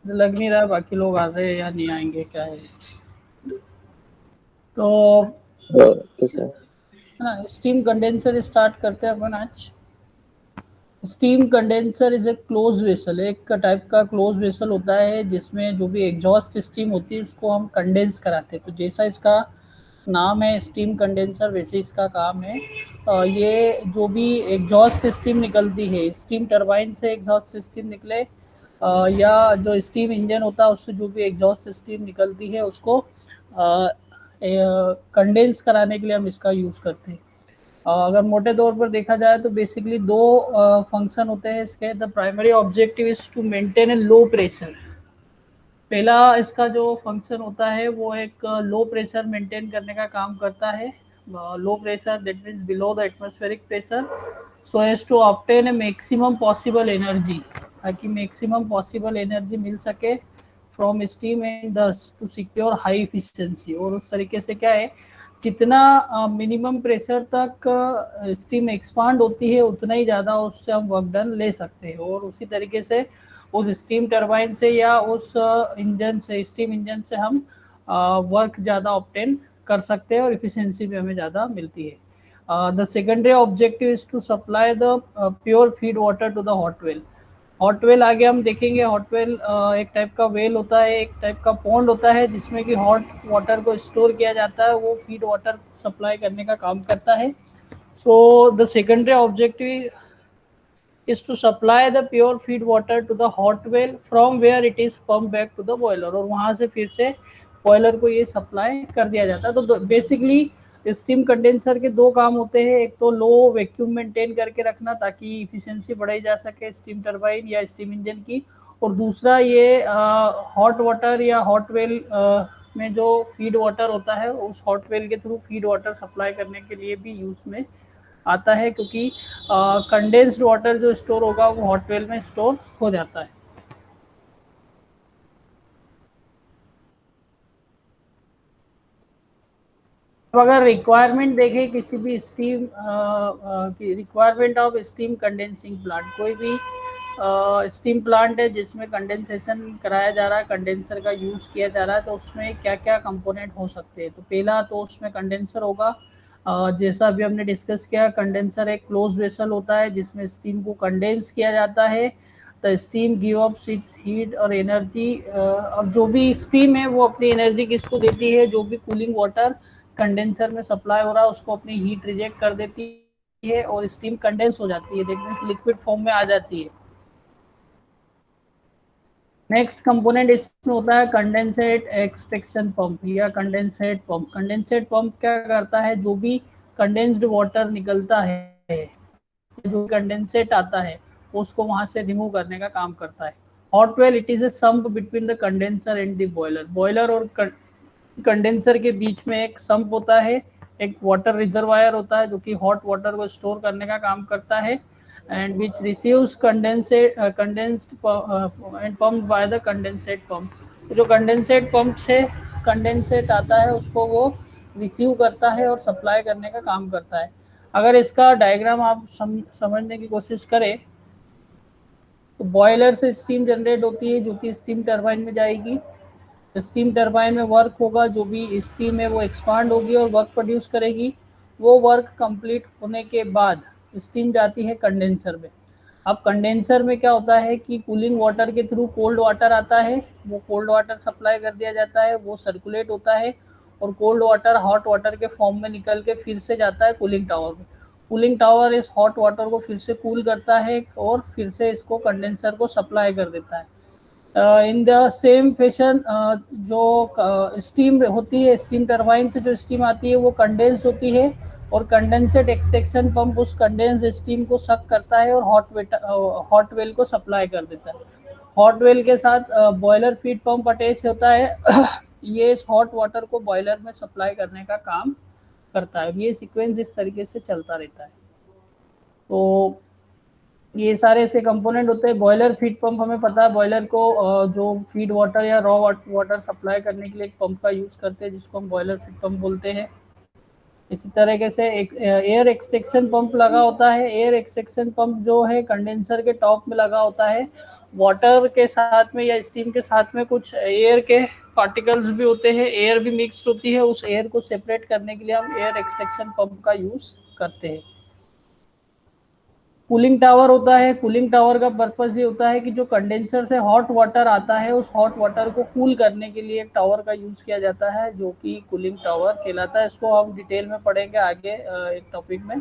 लग नहीं रहा बाकी लोग आ रहे हैं या नहीं आएंगे, क्या है। तो ओके सर। है ना, स्टीम कंडेंसर स्टार्ट करते हैं अपन आज। Steam condenser is a close vessel, एक टाइप का क्लोज वेसल होता है जिसमें जो भी एग्जॉस्ट स्टीम होती है उसको हम कंडेंस कराते हैं। तो जैसा इसका नाम है स्टीम कंडेंसर, वैसे इसका काम है। ये जो भी एग्जॉस्ट स्टीम निकलती है, स्टीम टरबाइन से एग्जॉस्ट स्टीम निकले या जो स्टीम इंजन होता है उससे जो भी एग्जॉस्ट स्टीम निकलती है उसको कंडेंस कराने के लिए हम इसका यूज़ करते हैं। अगर मोटे तौर पर देखा जाए तो बेसिकली दो फंक्शन होते हैं इसके। The primary objective is to maintain a low pressure. पहला इसका जो फंक्शन होता है वो एक लो प्रेशर मेंटेन करने का काम करता है। Low pressure that means below the atmospheric pressure, so as to obtain a maximum possible energy, ताकि मैक्सिमम पॉसिबल एनर्जी मिल सके from steam and thus to secure high efficiency. और उस तरीके से क्या है, जितना मिनिमम प्रेशर तक स्टीम एक्सपांड होती है उतना ही ज़्यादा उससे हम वर्क डन ले सकते हैं। और उसी तरीके से उस स्टीम टरबाइन से या उस इंजन से, स्टीम इंजन से हम वर्क ज़्यादा ऑब्टेन कर सकते हैं और इफिशिएंसी भी हमें ज़्यादा मिलती है। The secondary objective is to supply the pure feed water to the hot well. Hot well आगे हम देखेंगे। हॉट वेल एक टाइप का वेल होता है, एक टाइप का पॉन्ड होता है जिसमें कि हॉट वाटर को स्टोर किया जाता है, वो फीड वाटर सप्लाई करने का काम करता है। So the secondary objective is to supply the pure feed water to the hot well from where it is pumped back to the boiler, और वहां से फिर से बॉयलर को ये सप्लाई कर दिया जाता है। तो बेसिकली स्टीम कंडेंसर के दो काम होते हैं। एक तो लो वैक्यूम मेंटेन करके रखना ताकि इफिशिएंसी बढ़ाई जा सके स्टीम टरबाइन या स्टीम इंजन की, और दूसरा ये हॉट वाटर या हॉट वेल में जो फीड वाटर होता है उस हॉट वेल के थ्रू फीड वाटर सप्लाई करने के लिए भी यूज में आता है, क्योंकि कंडेंस्ड वाटर जो स्टोर होगा वो हॉट वेल में स्टोर हो जाता है। अब अगर रिक्वायरमेंट देखें किसी भी स्टीम की requirement of steam condensing plant, कोई भी स्टीम प्लांट है जिसमें कंडेंसेशन कराया जा रहा है, कंडेंसर का यूज़ किया जा रहा है, तो उसमें क्या क्या कंपोनेंट हो सकते हैं। तो पहला तो उसमें कंडेंसर होगा। जैसा अभी हमने डिस्कस किया, कंडेंसर एक क्लोज वेसल होता है जिसमें स्टीम को कंडेंस किया जाता है। The steam give up heat और एनर्जी। अब जो भी स्टीम है वो अपनी एनर्जी किसको देती है, जो भी कूलिंग वाटर कंडेंसर में सप्लाई हो रहा है उसको अपनी हीट रिजेक्ट कर देती है और स्टीम कंडेंस हो जाती है, दैट मीन्स लिक्विड फॉर्म में आ जाती है। नेक्स्ट कंपोनेंट इसमें होता है कंडेंसेट एक्सट्रैक्शन पंप या कंडेंसेट पंप। कंडेंसेट पंप क्या करता है, जो भी कंडेंस्ड वाटर निकलता है, जो कंडेंसेट आता है उसको वहां से रिमूव करने का काम करता है। Hot well it is a sump between the condenser and the boiler. Boiler और कंडेंसर के बीच में एक सम्प होता है, एक वाटर रिजर्वायर होता है जो कि हॉट वाटर को स्टोर करने का काम करता है, and which receives condensate condensed and pumped by the condensate pump. जो कंडेंसेट पंप से कंडेंसेट आता है उसको वो रिसीव करता है और सप्लाई करने का काम करता है। अगर इसका डायग्राम आप समझने की कोशिश करें तो बॉयलर से स्टीम जनरेट होती है जो कि स्टीम टरबाइन में जाएगी। स्टीम टरबाइन में वर्क होगा, जो भी स्टीम है वो एक्सपांड होगी और वर्क प्रोड्यूस करेगी। वो वर्क कंप्लीट होने के बाद स्टीम जाती है कंडेंसर में। अब कंडेंसर में क्या होता है कि कूलिंग वाटर के थ्रू कोल्ड वाटर आता है, वो कोल्ड वाटर सप्लाई कर दिया जाता है, वो सर्कुलेट होता है और कोल्ड वाटर हॉट वाटर के फॉर्म में निकल के फिर से जाता है कूलिंग टावर में। कूलिंग टावर इस हॉट वाटर को फिर से कूल करता है और फिर से इसको कंडेंसर को सप्लाई कर देता है। इन द सेम फैशन जो स्टीम होती है, स्टीम टरबाइन से जो स्टीम आती है वो कंडेंस होती है और कंडेंसेट एक्सट्रैक्शन पंप उस कंडेंस स्टीम को सक करता है और हॉट वेल को सप्लाई कर देता है। हॉट वेल के साथ बॉयलर फीड पंप अटैच होता है ये इस हॉट वाटर को बॉयलर में सप्लाई करने का काम करता है। ये सीक्वेंस इस तरीके से चलता रहता है। तो ये सारे इसके कंपोनेंट होते हैं। बॉयलर फीड पंप हमें पता है, बॉयलर को जो फीड वाटर या रॉ वाटर सप्लाई करने के लिए एक पंप का यूज करते हैं जिसको हम बॉयलर फीड पंप बोलते हैं। इसी तरीके से एक एयर एक्सट्रैक्शन पंप लगा होता है। एयर एक्सट्रैक्शन पंप जो है कंडेंसर के टॉप में लगा होता है, वाटर के साथ में या स्टीम के साथ में कुछ एयर के पार्टिकल्स भी होते हैं, एयर भी मिक्स होती है, उस एयर को सेपरेट करने के लिए हम एयर एक्सट्रैक्शन पंप का यूज करते हैं। कूलिंग टावर होता है, कूलिंग टावर का पर्पस ये होता है कि जो कंडेंसर से हॉट वाटर आता है उस हॉट वाटर को कूल करने के लिए एक टावर का यूज किया जाता है जो कि कूलिंग टावर कहलाता है। इसको हम डिटेल में पढ़ेंगे आगे एक टॉपिक में।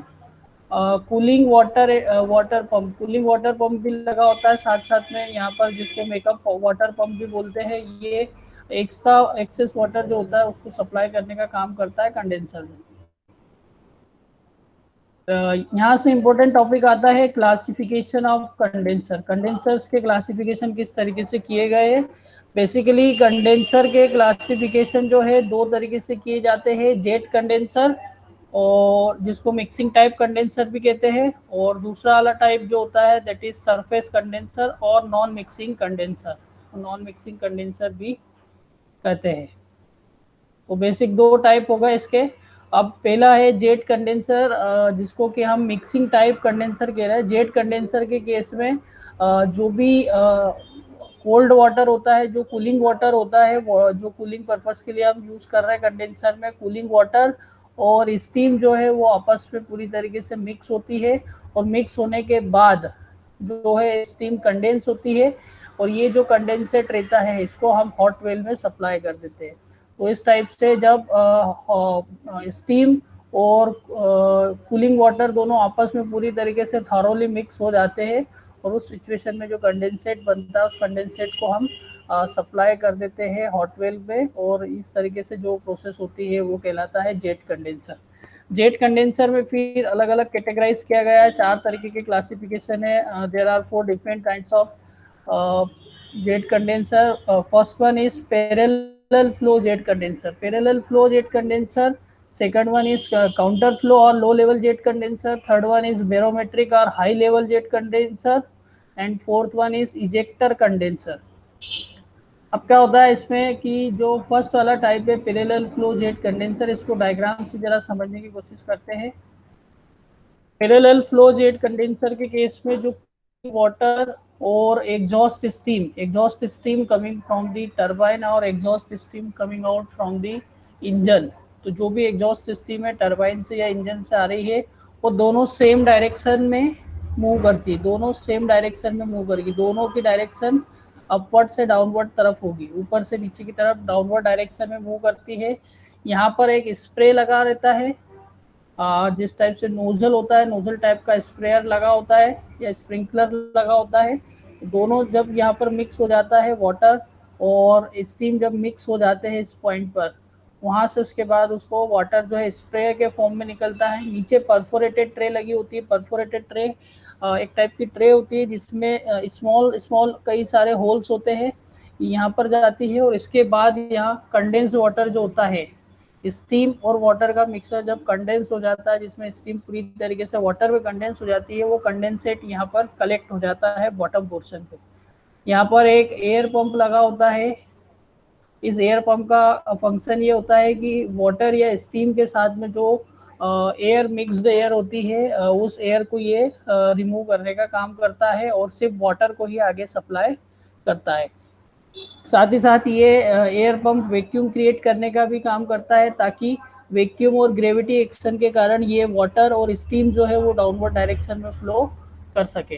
कूलिंग वाटर पंप भी लगा होता है साथ साथ में यहाँ पर, जिसको मेकअप वाटर पंप भी बोलते हैं। ये एक्स्ट्रा एक्सेस वाटर जो होता है उसको सप्लाई करने का काम करता है कंडेंसर में। यहाँ से इम्पोर्टेंट टॉपिक आता है क्लासिफिकेशन ऑफ कंडेंसर। कंडेंसर्स के क्लासिफिकेशन किस तरीके से किए गए हैं। बेसिकली कंडेंसर के क्लासिफिकेशन जो है दो तरीके से किए जाते हैं, जेट कंडेंसर और जिसको मिक्सिंग टाइप कंडेंसर भी कहते हैं, और दूसरा वाला टाइप जो होता है दैट इज सरफेस कंडेंसर और non mixing condenser, non mixing condenser भी कहते हैं। तो बेसिक दो टाइप होगा इसके। अब पहला है जेट कंडेंसर, जिसको कि हम मिक्सिंग टाइप कंडेंसर कह रहे हैं। जेट कंडेंसर के केस में जो भी कोल्ड वाटर होता है, जो कूलिंग वाटर होता है, जो कूलिंग पर्पस के लिए हम यूज कर रहे हैं कंडेंसर में, कूलिंग वाटर और स्टीम जो है वो आपस में पूरी तरीके से मिक्स होती है, और मिक्स होने के बाद जो है स्टीम कंडेंस होती है, और ये जो कंडेंसेट रहता है इसको हम हॉट वेल में सप्लाई कर देते हैं। तो इस टाइप से जब स्टीम और कूलिंग वाटर दोनों आपस में पूरी तरीके से थारोली मिक्स हो जाते हैं, और उस सिचुएशन में जो कंडेंसेट बनता है उस कंडेंसेट को हम सप्लाई कर देते हैं हॉट वेल में, और इस तरीके से जो प्रोसेस होती है वो कहलाता है जेट कंडेंसर। जेट कंडेंसर में फिर अलग अलग कैटेगराइज किया गया है, 4 तरीके के क्लासिफिकेशन है। There are 4 different kinds of jet condenser. First one is parallel flow jet condenser. Parallel flow jet condenser. Second one is counter flow or low level jet condenser. Third one is barometric or high level jet condenser. And fourth one is ejector condenser. अब क्या होता है इसमें कि जो first वाला type है parallel flow jet condenser, इसको डायग्राम से जरा समझने की कोशिश करते हैं। पैरेलल फ्लो जेट कंडेंसर के केस में जो वाटर और exhaust steam coming from the turbine और exhaust steam coming out from the engine, तो जो भी एग्जॉस्ट स्टीम है टरबाइन से या इंजन से आ रही है वो दोनों सेम डायरेक्शन में मूव करती है, दोनों सेम डायरेक्शन में मूव करेगी, दोनों की डायरेक्शन अपवर्ड से डाउनवर्ड तरफ होगी, ऊपर से नीचे की तरफ डाउनवर्ड डायरेक्शन में मूव करती है। यहाँ पर एक स्प्रे लगा रहता है, जिस टाइप से नोजल होता है, नोजल टाइप का स्प्रेयर लगा होता है या स्प्रिंकलर लगा होता है। दोनों जब यहाँ पर मिक्स हो जाता है वाटर और स्टीम जब मिक्स हो जाते हैं इस पॉइंट पर, वहाँ से उसके बाद उसको वाटर जो है स्प्रे के फॉर्म में निकलता है। नीचे परफोरेटेड ट्रे लगी होती है, परफोरेटेड ट्रे एक टाइप की ट्रे होती है जिसमें स्मॉल स्मॉल कई सारे होल्स होते हैं, यहाँ पर जाती है, और इसके बाद यहाँ कंडेंस वाटर जो होता है, स्टीम और वाटर का मिक्सचर जब कंडेंस हो जाता है, जिसमें स्टीम पूरी तरीके से वाटर में कंडेंस हो जाती है, वो कंडेंसेट यहाँ पर कलेक्ट हो जाता है बॉटम पोर्शन पे। यहाँ पर एक एयर पंप लगा होता है। इस एयर पंप का फंक्शन ये होता है कि वाटर या स्टीम के साथ में जो एयर मिक्स्ड एयर होती है उस एयर को ये रिमूव करने का काम करता है, और सिर्फ वाटर को ही आगे सप्लाई करता है। साथ ही साथ ये एयर पंप वैक्यूम क्रिएट करने का भी काम करता है, ताकि वैक्यूम और ग्रेविटी एक्शन के कारण ये वाटर और स्टीम जो है वो डाउनवर्ड डायरेक्शन में फ्लो कर सके।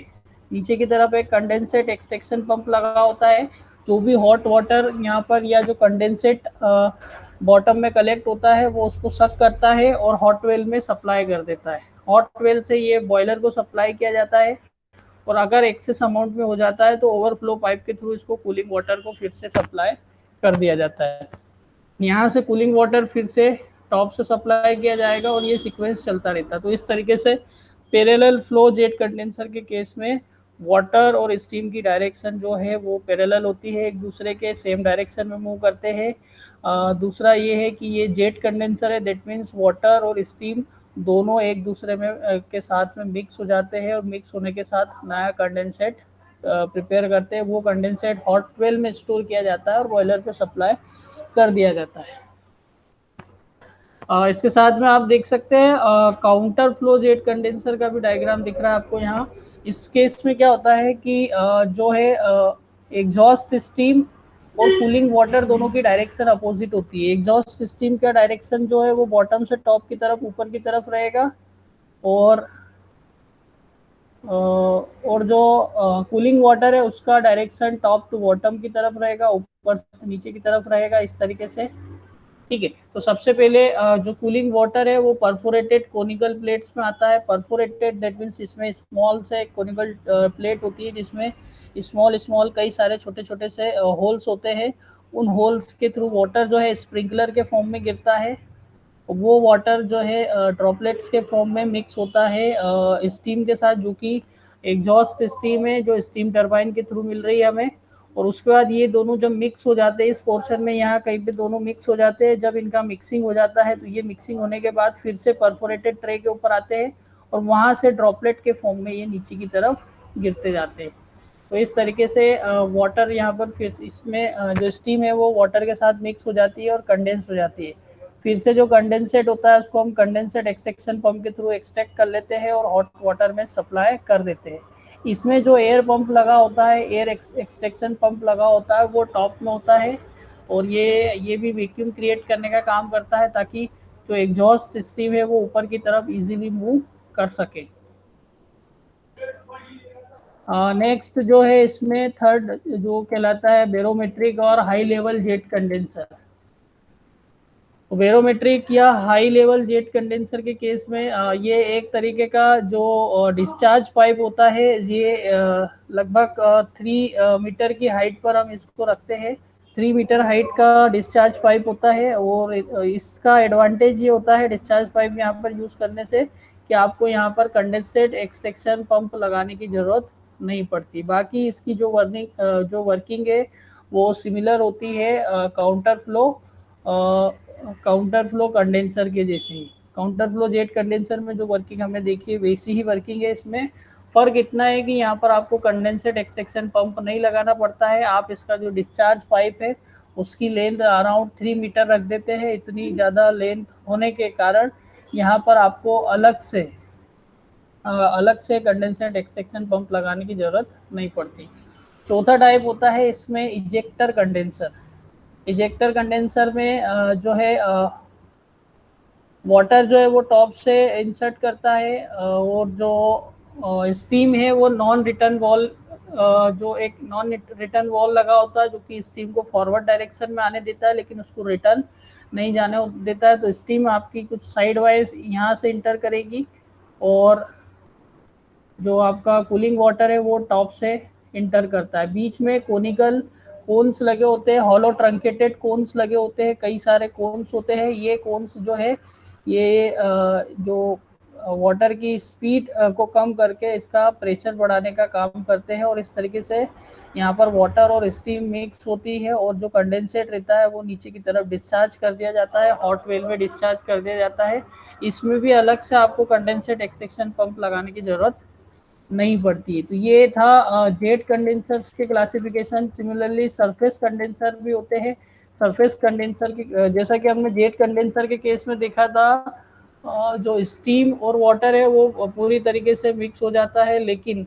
नीचे की तरफ एक कंडेंसेट एक्सट्रैक्शन पंप लगा होता है, जो भी हॉट वाटर यहाँ पर या जो कंडेंसेट बॉटम में कलेक्ट होता है वो उसको सक करता है और हॉट वेल में सप्लाई कर देता है। हॉट वेल से ये बॉयलर को सप्लाई किया जाता है, और अगर एक्सेस अमाउंट में हो जाता है तो ओवरफ्लो पाइप के थ्रू इसको कूलिंग वाटर को फिर से सप्लाई कर दिया जाता है। यहाँ से कूलिंग वाटर फिर से टॉप से सप्लाई किया जाएगा, और ये सीक्वेंस चलता रहता है। तो इस तरीके से पैरेलल फ्लो जेट कंडेंसर के केस में वाटर और स्टीम की डायरेक्शन जो है वो पैरेलल होती है, एक दूसरे के सेम डायरेक्शन में मूव करते हैं। दूसरा ये है कि ये जेट कंडेंसर है, दैट मीन्स वाटर और स्टीम दोनों एक दूसरे में के साथ में मिक्स हो जाते हैं, और मिक्स होने के साथ नया कंडेंसेट प्रिपेयर करते हैं। वो कंडेंसेट हॉट वेल में स्टोर किया जाता है और बॉयलर पे सप्लाई कर दिया जाता है। इसके साथ में आप देख सकते हैं काउंटर फ्लो जेट कंडेंसर का भी डायग्राम दिख रहा है आपको यहाँ। इस केस में क्या होता है कि जो है एग्जॉस्ट स्टीम और कूलिंग वाटर दोनों की डायरेक्शन अपोजिट होती है। एग्जॉस्ट स्टीम का डायरेक्शन जो है वो बॉटम से टॉप की तरफ ऊपर की तरफ रहेगा, और जो कूलिंग वाटर है उसका डायरेक्शन टॉप टू बॉटम की तरफ रहेगा, ऊपर से नीचे की तरफ रहेगा, इस तरीके से। ठीक है, तो सबसे पहले जो कूलिंग वाटर है वो परफोरेटेड कोनिकल प्लेट्स में आता है। परफोरेटेड दैट मीन्स इसमें स्मॉल से कोनिकल प्लेट होती है जिसमें स्मॉल स्मॉल कई सारे छोटे छोटे से होल्स होते हैं। उन होल्स के थ्रू वाटर जो है स्प्रिंकलर के फॉर्म में गिरता है। वो वाटर जो है ड्रॉपलेट्स के फॉर्म में मिक्स होता है स्टीम के साथ, जो कि एग्जॉस्ट स्टीम है जो स्टीम टरबाइन के थ्रू मिल रही है हमें। और उसके बाद ये दोनों जब मिक्स हो जाते हैं इस पोर्शन में, यहाँ कहीं पे दोनों मिक्स हो जाते हैं, जब इनका मिक्सिंग हो जाता है तो ये मिक्सिंग होने के बाद फिर से परफोरेटेड ट्रे के ऊपर आते हैं और वहाँ से ड्रॉपलेट के फॉर्म में ये नीचे की तरफ गिरते जाते हैं। तो इस तरीके से वाटर यहाँ पर फिर इसमें जो स्टीम है वो वाटर के साथ मिक्स हो जाती है और कंडेंस हो जाती है। फिर से जो कंडेंसेट होता है उसको हम कंडेंसेट एक्सट्रैक्शन पंप के थ्रू एक्सट्रैक्ट कर लेते हैं और हॉट वाटर में सप्लाई कर देते हैं। इसमें जो एयर पंप लगा होता है, एयर एक्सट्रैक्शन पंप लगा होता है, वो टॉप में होता है और ये भी वैक्यूम क्रिएट करने का काम करता है ताकि जो एग्जॉस्ट स्टीम है वो ऊपर की तरफ इजीली मूव कर सके। नेक्स्ट जो है इसमें थर्ड जो कहलाता है बैरोमेट्रिक और high level jet condenser. Barometric या हाई लेवल जेट कंडेंसर के केस में ये एक तरीके का जो डिस्चार्ज पाइप होता है। ये लगभग 3 मीटर की हाइट पर हम इसको रखते हैं। 3 मीटर हाइट का डिस्चार्ज पाइप होता है और इसका एडवांटेज ये होता है डिस्चार्ज पाइप यहाँ पर यूज़ करने से कि आपको यहाँ पर कंडेंसेट एक्सट्रैक्शन पंप लगाने की ज़रूरत नहीं पड़ती। बाकी इसकी जो वर्किंग है वो सिमिलर होती है काउंटर फ्लो कंडेंसर के जैसे ही। काउंटर फ्लो जेट कंडेंसर में जो वर्किंग हमने देखी है वैसी ही वर्किंग है। इसमें फ़र्क इतना है कि यहाँ पर आपको कंडेंसेट एक्सट्रैक्शन पंप नहीं लगाना पड़ता है। आप इसका जो डिस्चार्ज पाइप है उसकी लेंथ अराउंड 3 मीटर रख देते हैं। इतनी ज़्यादा लेंथ होने के कारण यहाँ पर आपको अलग से कंडेंसेट एक्सट्रैक्शन पंप लगाने की ज़रूरत नहीं पड़ती। चौथा टाइप होता है इसमें इजेक्टर कंडेंसर। इजेक्टर कंडेंसर में जो है वाटर जो है वो टॉप से इंसर्ट करता है और जो स्टीम है वो नॉन रिटर्न वॉल जो एक नॉन रिटर्न वॉल लगा होता है जो कि स्टीम को फॉरवर्ड डायरेक्शन में आने देता है लेकिन उसको रिटर्न नहीं जाने देता है। तो स्टीम आपकी कुछ साइड वाइज यहाँ से इंटर करेगी और जो आपका कूलिंग वाटर है वो टॉप से इंटर करता है। बीच में कोनिकल कोन्स लगे होते हैं, हॉलो ट्रंकेटेड कोन्स लगे होते हैं, कई सारे कोन्स होते हैं। ये कोन्स जो है ये जो वाटर की स्पीड को कम करके इसका प्रेशर बढ़ाने का काम करते हैं और इस तरीके से यहाँ पर वाटर और स्टीम मिक्स होती है और जो कंडेंसेट रहता है वो नीचे की तरफ डिस्चार्ज कर दिया जाता है, हॉट वेल में डिस्चार्ज कर दिया जाता है। इसमें भी अलग से आपको कंडेंसेट एक्सट्रैक्शन पंप लगाने की ज़रूरत नहीं पड़ती है। तो ये था जेट कंडेंसर्स के क्लासिफिकेशन। सिमिलरली सरफेस कंडेंसर भी होते हैं। सरफेस कंडेंसर की जैसा कि हमने जेट कंडेंसर के केस में देखा था जो स्टीम और वाटर है वो पूरी तरीके से मिक्स हो जाता है, लेकिन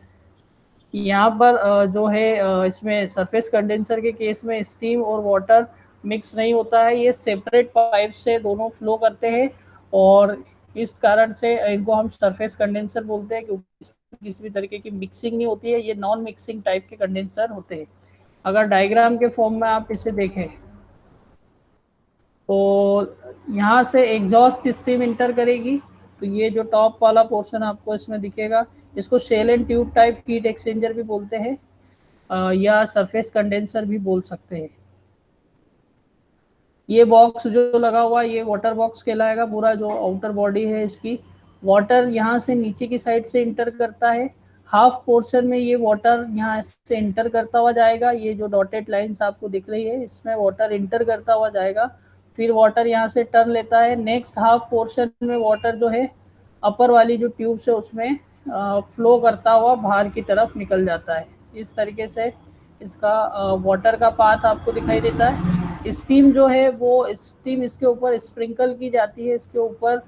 यहाँ पर जो है इसमें सरफेस कंडेंसर के केस में स्टीम और वाटर मिक्स नहीं होता है। ये सेपरेट पाइप से दोनों फ्लो करते हैं और इस कारण से इनको हम सरफेस कंडेंसर बोलते हैं क्योंकि किसी भी तरीके की मिक्सिंग नहीं होती है। ये नॉन मिक्सिंग टाइप के कंडेंसर होते हैं। अगर डायग्राम के फॉर्म में आप इसे देखें तो यहाँ से एग्जॉस्ट स्टीम इंटर करेगी। तो ये जो टॉप वाला पोर्शन आपको इसमें दिखेगा इसको shell and tube type heat exchanger भी बोलते हैं या सरफेस कंडेंसर भी बोल सकते हैं। ये बॉक्स जो लगा हुआ है ये वाटर बॉक्स कहलाएगा। पूरा जो आउटर बॉडी है इसकी वाटर यहाँ से नीचे की साइड से इंटर करता है। हाफ पोर्शन में ये वाटर यहाँ से इंटर करता हुआ जाएगा। ये जो डॉटेड लाइंस आपको दिख रही है इसमें वाटर इंटर करता हुआ जाएगा। फिर वाटर यहाँ से टर्न लेता है। नेक्स्ट हाफ पोर्शन में वाटर जो है अपर वाली जो ट्यूब से उसमें फ्लो करता हुआ बाहर की तरफ निकल जाता है। इस तरीके से इसका वाटर का पाथ आपको दिखाई देता है। स्टीम जो है वो स्टीम इसके ऊपर स्प्रिंकल की जाती है, इसके ऊपर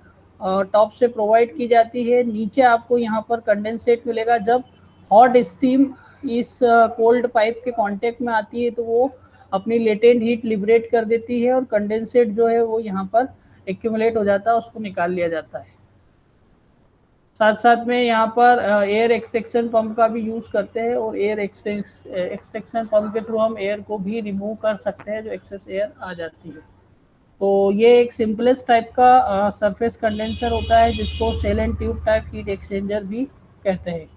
टॉप से प्रोवाइड की जाती है। नीचे आपको यहाँ पर कंडेंसेट मिलेगा। जब हॉट स्टीम इस कोल्ड पाइप के कांटेक्ट में आती है तो वो अपनी लेटेंट हीट लिबरेट कर देती है और कंडेंसेट जो है वो यहाँ पर एक्यूमुलेट हो जाता है, उसको निकाल लिया जाता है। साथ साथ में यहाँ पर एयर एक्सट्रैक्शन पंप का भी यूज़ करते हैं और एयर एक्सट्रैक्शन पंप के थ्रू हम एयर को भी रिमूव कर सकते हैं जो एक्सेस एयर आ जाती है। तो ये एक सिंपलेस्ट टाइप का सरफेस कंडेंसर होता है जिसको shell and tube type heat exchanger भी कहते हैं।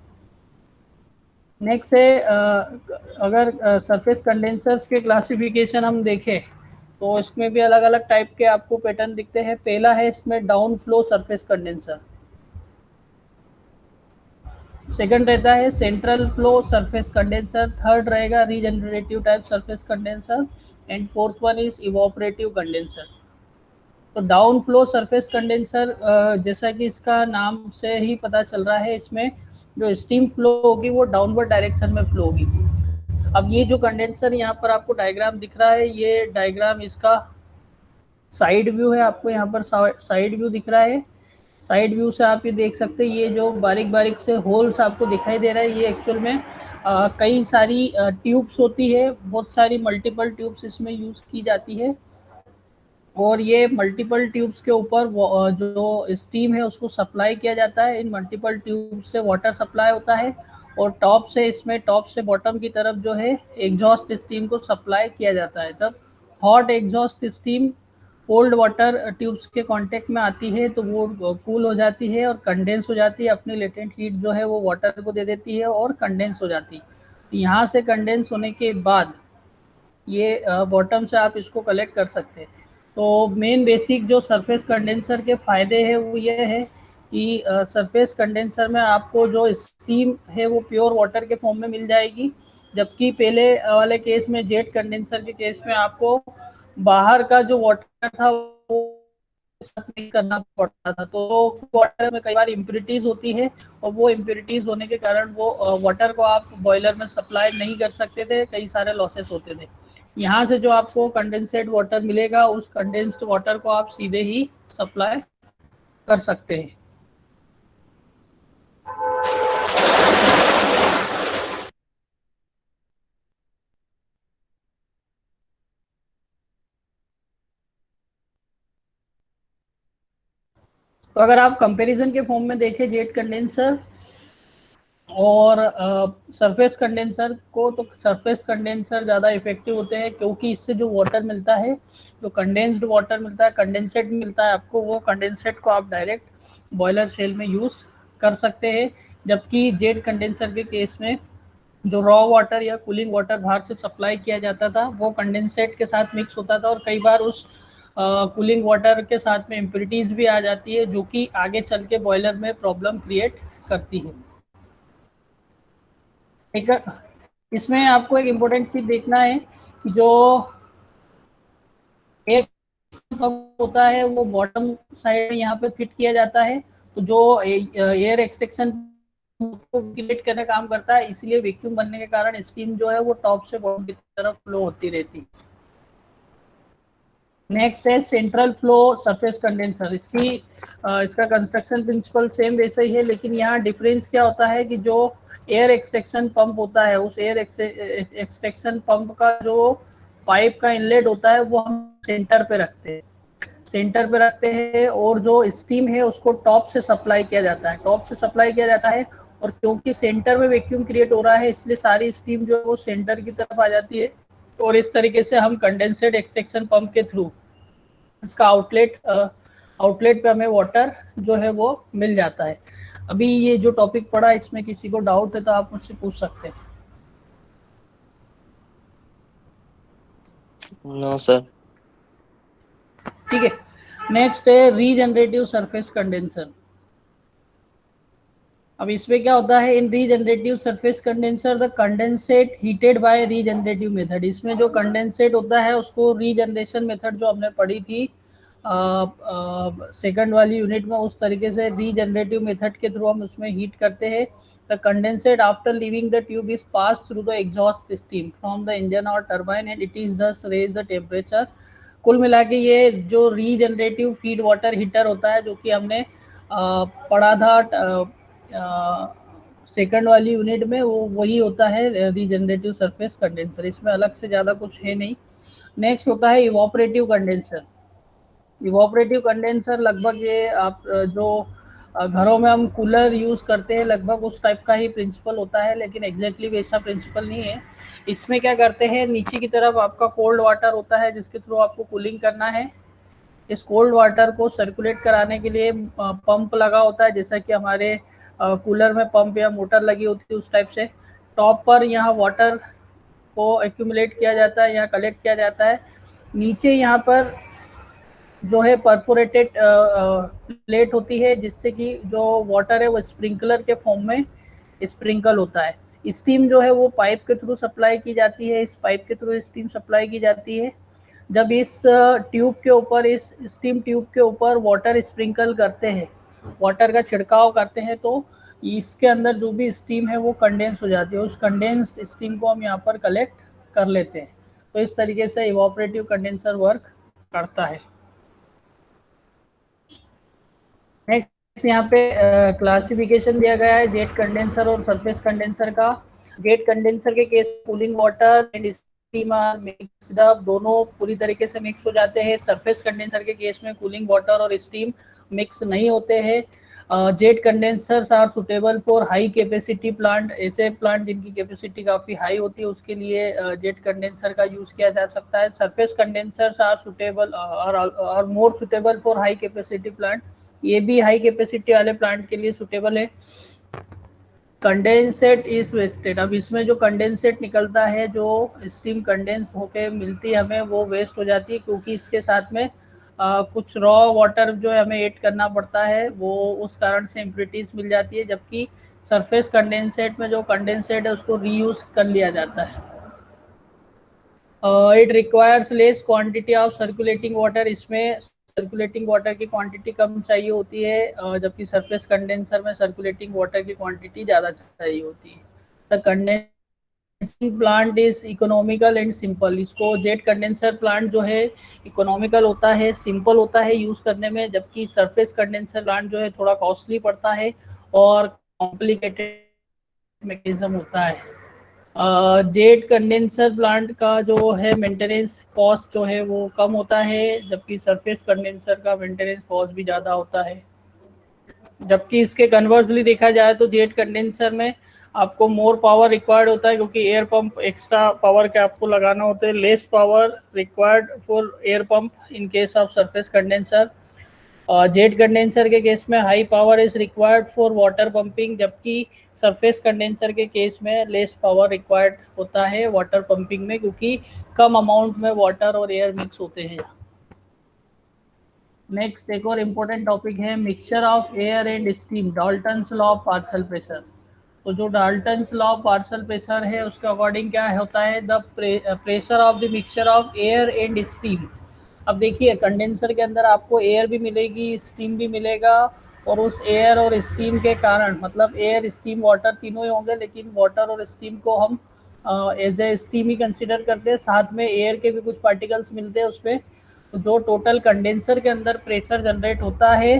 नेक्स्ट है अगर सरफेस कंडेंसर्स के क्लासिफिकेशन हम देखें तो इसमें भी अलग अलग टाइप के आपको पैटर्न दिखते हैं। पहला है इसमें down flow surface condenser, second रहता है central flow surface condenser, third रहेगा regenerative type surface condenser and fourth one is evaporative condenser. तो डाउन फ्लो सरफेस कंडेंसर जैसा कि इसका नाम से ही पता चल रहा है, इसमें जो स्टीम फ्लो होगी वो डाउनवर्ड डायरेक्शन में फ्लो होगी। अब ये जो कंडेंसर यहाँ पर आपको डायग्राम दिख रहा है, ये डायग्राम इसका साइड व्यू है, आपको यहाँ पर साइड व्यू दिख रहा है। साइड व्यू से आप ये देख सकते हैं, ये जो बारीक बारीक से होल्स आपको दिखाई दे रहा है ये एक्चुअल में कई सारी ट्यूब्स होती है, बहुत सारी मल्टीपल ट्यूब्स इसमें यूज़ की जाती है और ये मल्टीपल ट्यूब्स के ऊपर जो स्टीम है उसको सप्लाई किया जाता है। इन मल्टीपल ट्यूब से वाटर सप्लाई होता है और टॉप से बॉटम की तरफ जो है एग्जॉस्ट स्टीम को सप्लाई किया जाता है। जब hot exhaust steam cold water tubes के कांटेक्ट में आती है तो वो कूल हो जाती है और कंडेंस हो जाती है, अपनी लेटेंट हीट जो है वो वाटर को दे देती है और कंडेंस हो जाती है। यहाँ से कंडेंस होने के बाद ये बॉटम से आप इसको कलेक्ट कर सकते हैं। तो मेन बेसिक जो सरफेस कंडेंसर के फ़ायदे हैं वो ये है कि सरफेस कंडेंसर में आपको जो स्टीम है वो प्योर वाटर के फॉर्म में मिल जाएगी, जबकि पहले वाले केस में जेट कंडेंसर के केस में आपको बाहर का जो वाटर था वो नहीं करना पड़ता था। तो वाटर में कई बार इम्प्योरिटीज होती है और वो इम्प्योरिटीज होने के कारण वो वाटर को आप बॉयलर में सप्लाई नहीं कर सकते थे, कई सारे लॉसेस होते थे। यहाँ से जो आपको कंडेंसेट वाटर मिलेगा उस कंडेंस्ड वाटर को आप सीधे ही सप्लाई कर सकते हैं। तो अगर आप कंपैरिजन के फॉर्म में देखें जेट कंडेंसर और सरफेस कंडेंसर को, तो सरफेस कंडेंसर ज़्यादा इफेक्टिव होते हैं क्योंकि इससे जो वाटर मिलता है, जो कंडेंस्ड वाटर मिलता है, कंडेंसेट मिलता है आपको, वो कंडेंसेट को आप डायरेक्ट बॉयलर सेल में यूज़ कर सकते हैं। जबकि जेट कंडेंसर के केस में जो रॉ वाटर या कूलिंग वाटर बाहर से सप्लाई किया जाता था वो कंडेंसेट के साथ मिक्स होता था और कई बार उस कूलिंग वाटर के साथ में इम्प्योरिटीज भी आ जाती है जो कि आगे चल के बॉयलर में प्रॉब्लम क्रिएट करती है। एक इसमें आपको एक इम्पोर्टेंट चीज देखना है कि जो एक पंप होता है वो बॉटम साइड यहाँ पे फिट किया जाता है, तो जो एयर एक्सट्रैक्शन को क्रिएट करने का काम करता है, इसलिए वैक्यूम बनने के कारण स्टीम जो है वो टॉप से बॉटम की तरफ फ्लो होती रहती है। नेक्स्ट है सेंट्रल फ्लो सरफेस कंडेंसर। इसका कंस्ट्रक्शन प्रिंसिपल सेम वैसा ही है, लेकिन यहाँ डिफरेंस क्या होता है कि जो एयर एक्सट्रैक्शन पंप होता है उस एयर एक्सट्रैक्शन पंप का जो पाइप का इनलेट होता है वो हम सेंटर पे रखते हैं और जो स्टीम है उसको टॉप से सप्लाई किया जाता है और क्योंकि सेंटर में वैक्यूम क्रिएट हो रहा है इसलिए सारी स्टीम जो है वो सेंटर की तरफ आ जाती है और इस तरीके से हम कंडेंसेट एक्सट्रैक्शन पंप के थ्रू इसका आउटलेट पे हमें वाटर जो है वो मिल जाता है। अभी ये जो टॉपिक पढ़ा इसमें किसी को डाउट है तो आप मुझसे पूछ सकते हैं। No sir. ठीक है। नेक्स्ट है रीजनरेटिव सरफेस कंडेंसर। अब इसमें क्या होता है, in regenerative surface condenser the condensate heated by regenerative method. इसमें जो कंडेंसेट होता है उसको रीजनरेशन मेथड जो हमने पढ़ी थी सेकंड वाली यूनिट में, उस तरीके से रीजनरेटिव मेथड के थ्रू हम उसमें हीट करते हैं। The condensate after leaving the tube is pass through the exhaust steam from the engine और टर्बाइन एंड इट इज दस रेज द टेम्परेचर। कुल मिला के ये जो रीजनरेटिव फीड वाटर हीटर होता है जो कि हमने पढ़ा था सेकंड वाली यूनिट में वो वही होता है रीजनरेटिव सरफेस कंडेंसर, इसमें अलग से ज़्यादा कुछ है नहीं। नेक्स्ट होता है इवोपरेटिव कंडेंसर। इवोपरेटिव कंडेंसर लगभग ये आप जो घरों में हम कूलर यूज़ करते हैं लगभग उस टाइप का ही प्रिंसिपल होता है, लेकिन एग्जैक्टली वैसा प्रिंसिपल नहीं है। इसमें क्या करते हैं, नीचे की तरफ आपका कोल्ड वाटर होता है जिसके थ्रू आपको कूलिंग करना है। इस कोल्ड वाटर को सर्कुलेट कराने के लिए पंप लगा होता है, जैसा कि हमारे कूलर में पंप या मोटर लगी होती है उस टाइप से। टॉप पर यहाँ वाटर को एक्यूमुलेट किया जाता है या कलेक्ट किया जाता है। नीचे यहाँ पर जो है परफोरेटेड प्लेट होती है जिससे कि जो वाटर है वो स्प्रिंकलर के फॉर्म में स्प्रिंकल होता है। स्टीम जो है वो पाइप के थ्रू सप्लाई की जाती है, इस पाइप के थ्रू स्टीम सप्लाई की जाती है। जब इस ट्यूब के ऊपर, इस स्टीम ट्यूब के ऊपर वाटर स्प्रिंकल करते हैं, वाटर का छिड़काव करते हैं, तो इसके अंदर जो भी स्टीम है वो कंडेंस हो जाती है। उस कंडेंस स्टीम को हम यहाँ पर कलेक्ट कर लेते हैं। तो इस तरीके से इवोपरेटिव कंडेंसर वर्क करता है। नेक्स्ट यहाँ पे क्लासिफिकेशन दिया गया है जेट कंडेंसर और सरफेस कंडेंसर का। जेट कंडेंसर के case cooling water and steam are mixed up, दोनों पूरी तरीके से मिक्स हो जाते हैं। सरफेस कंडेंसर के केस में कूलिंग वाटर और स्टीम मिक्स नहीं होते हैं। Jet condensers are suitable for high capacity plant, ऐसे प्लांट जिनकी कैपेसिटी काफ़ी हाई होती है उसके लिए जेट कंडेंसर का यूज़ किया जा सकता है। सरफेस कंडेंसर्स आर सुटेबल और more suitable for high capacity plant, ये भी हाई कैपेसिटी वाले प्लांट के लिए सुटेबल है। कंडेंसेट इज वेस्टेड, अब इसमें जो कंडेंसेट निकलता है, जो स्टीम कंडेंस होके मिलती है हमें, वो वेस्ट हो जाती है क्योंकि इसके साथ में कुछ रॉ वाटर जो है हमें ऐड करना पड़ता है, वो उस कारण से इम्प्योरिटीज मिल जाती है। जबकि सरफेस कंडेंसेट में जो कंडेंसेट है उसको रीयूज कर लिया जाता है। It requires less quantity of circulating water, इसमें सर्कुलेटिंग वाटर की क्वांटिटी कम चाहिए होती है, जबकि सरफेस कंडेंसर में सर्कुलेटिंग वाटर की क्वांटिटी ज़्यादा चाहिए होती है। The condensing plant is economical and simple, इसको जेट कंडेंसर प्लांट जो है इकोनॉमिकल होता है, सिंपल होता है यूज़ करने में, जबकि सरफेस कंडेंसर प्लांट जो है थोड़ा कॉस्टली पड़ता है और कॉम्प्लिकेटेड मैकेनिज्म होता है। जेट कंडेंसर प्लांट का जो है मेंटेनेंस कॉस्ट जो है वो कम होता है, जबकि सरफेस कंडेंसर का मेंटेनेंस कॉस्ट भी ज़्यादा होता है। जबकि इसके कन्वर्सली देखा जाए तो जेट कंडेंसर में आपको मोर पावर रिक्वायर्ड होता है क्योंकि एयर पंप एक्स्ट्रा पावर के आपको लगाना होते हैं। Less power required for air pump in case of surface condenser. Jet condenser के केस में high power is required for water pumping, जबकि सरफेस कंडेंसर के केस में लेस पावर रिक्वायर्ड होता है वाटर पंपिंग में, क्योंकि कम अमाउंट में वाटर और एयर मिक्स होते हैं। नेक्स्ट एक और इम्पोर्टेंट टॉपिक है mixture of air and steam, Dalton's law of partial pressure. तो जो Dalton's law of partial pressure है उसके अकॉर्डिंग क्या होता है, the pressure of the mixture of air and steam. अब देखिए कंडेंसर के अंदर आपको एयर भी मिलेगी, स्टीम भी मिलेगा, और उस एयर और स्टीम के कारण, मतलब एयर स्टीम वाटर तीनों ही होंगे, लेकिन वाटर और स्टीम को हम एज ए स्टीम ही कंसिडर करते हैं, साथ में एयर के भी कुछ पार्टिकल्स मिलते हैं उसमें। तो जो टोटल कंडेंसर के अंदर प्रेशर जनरेट होता है,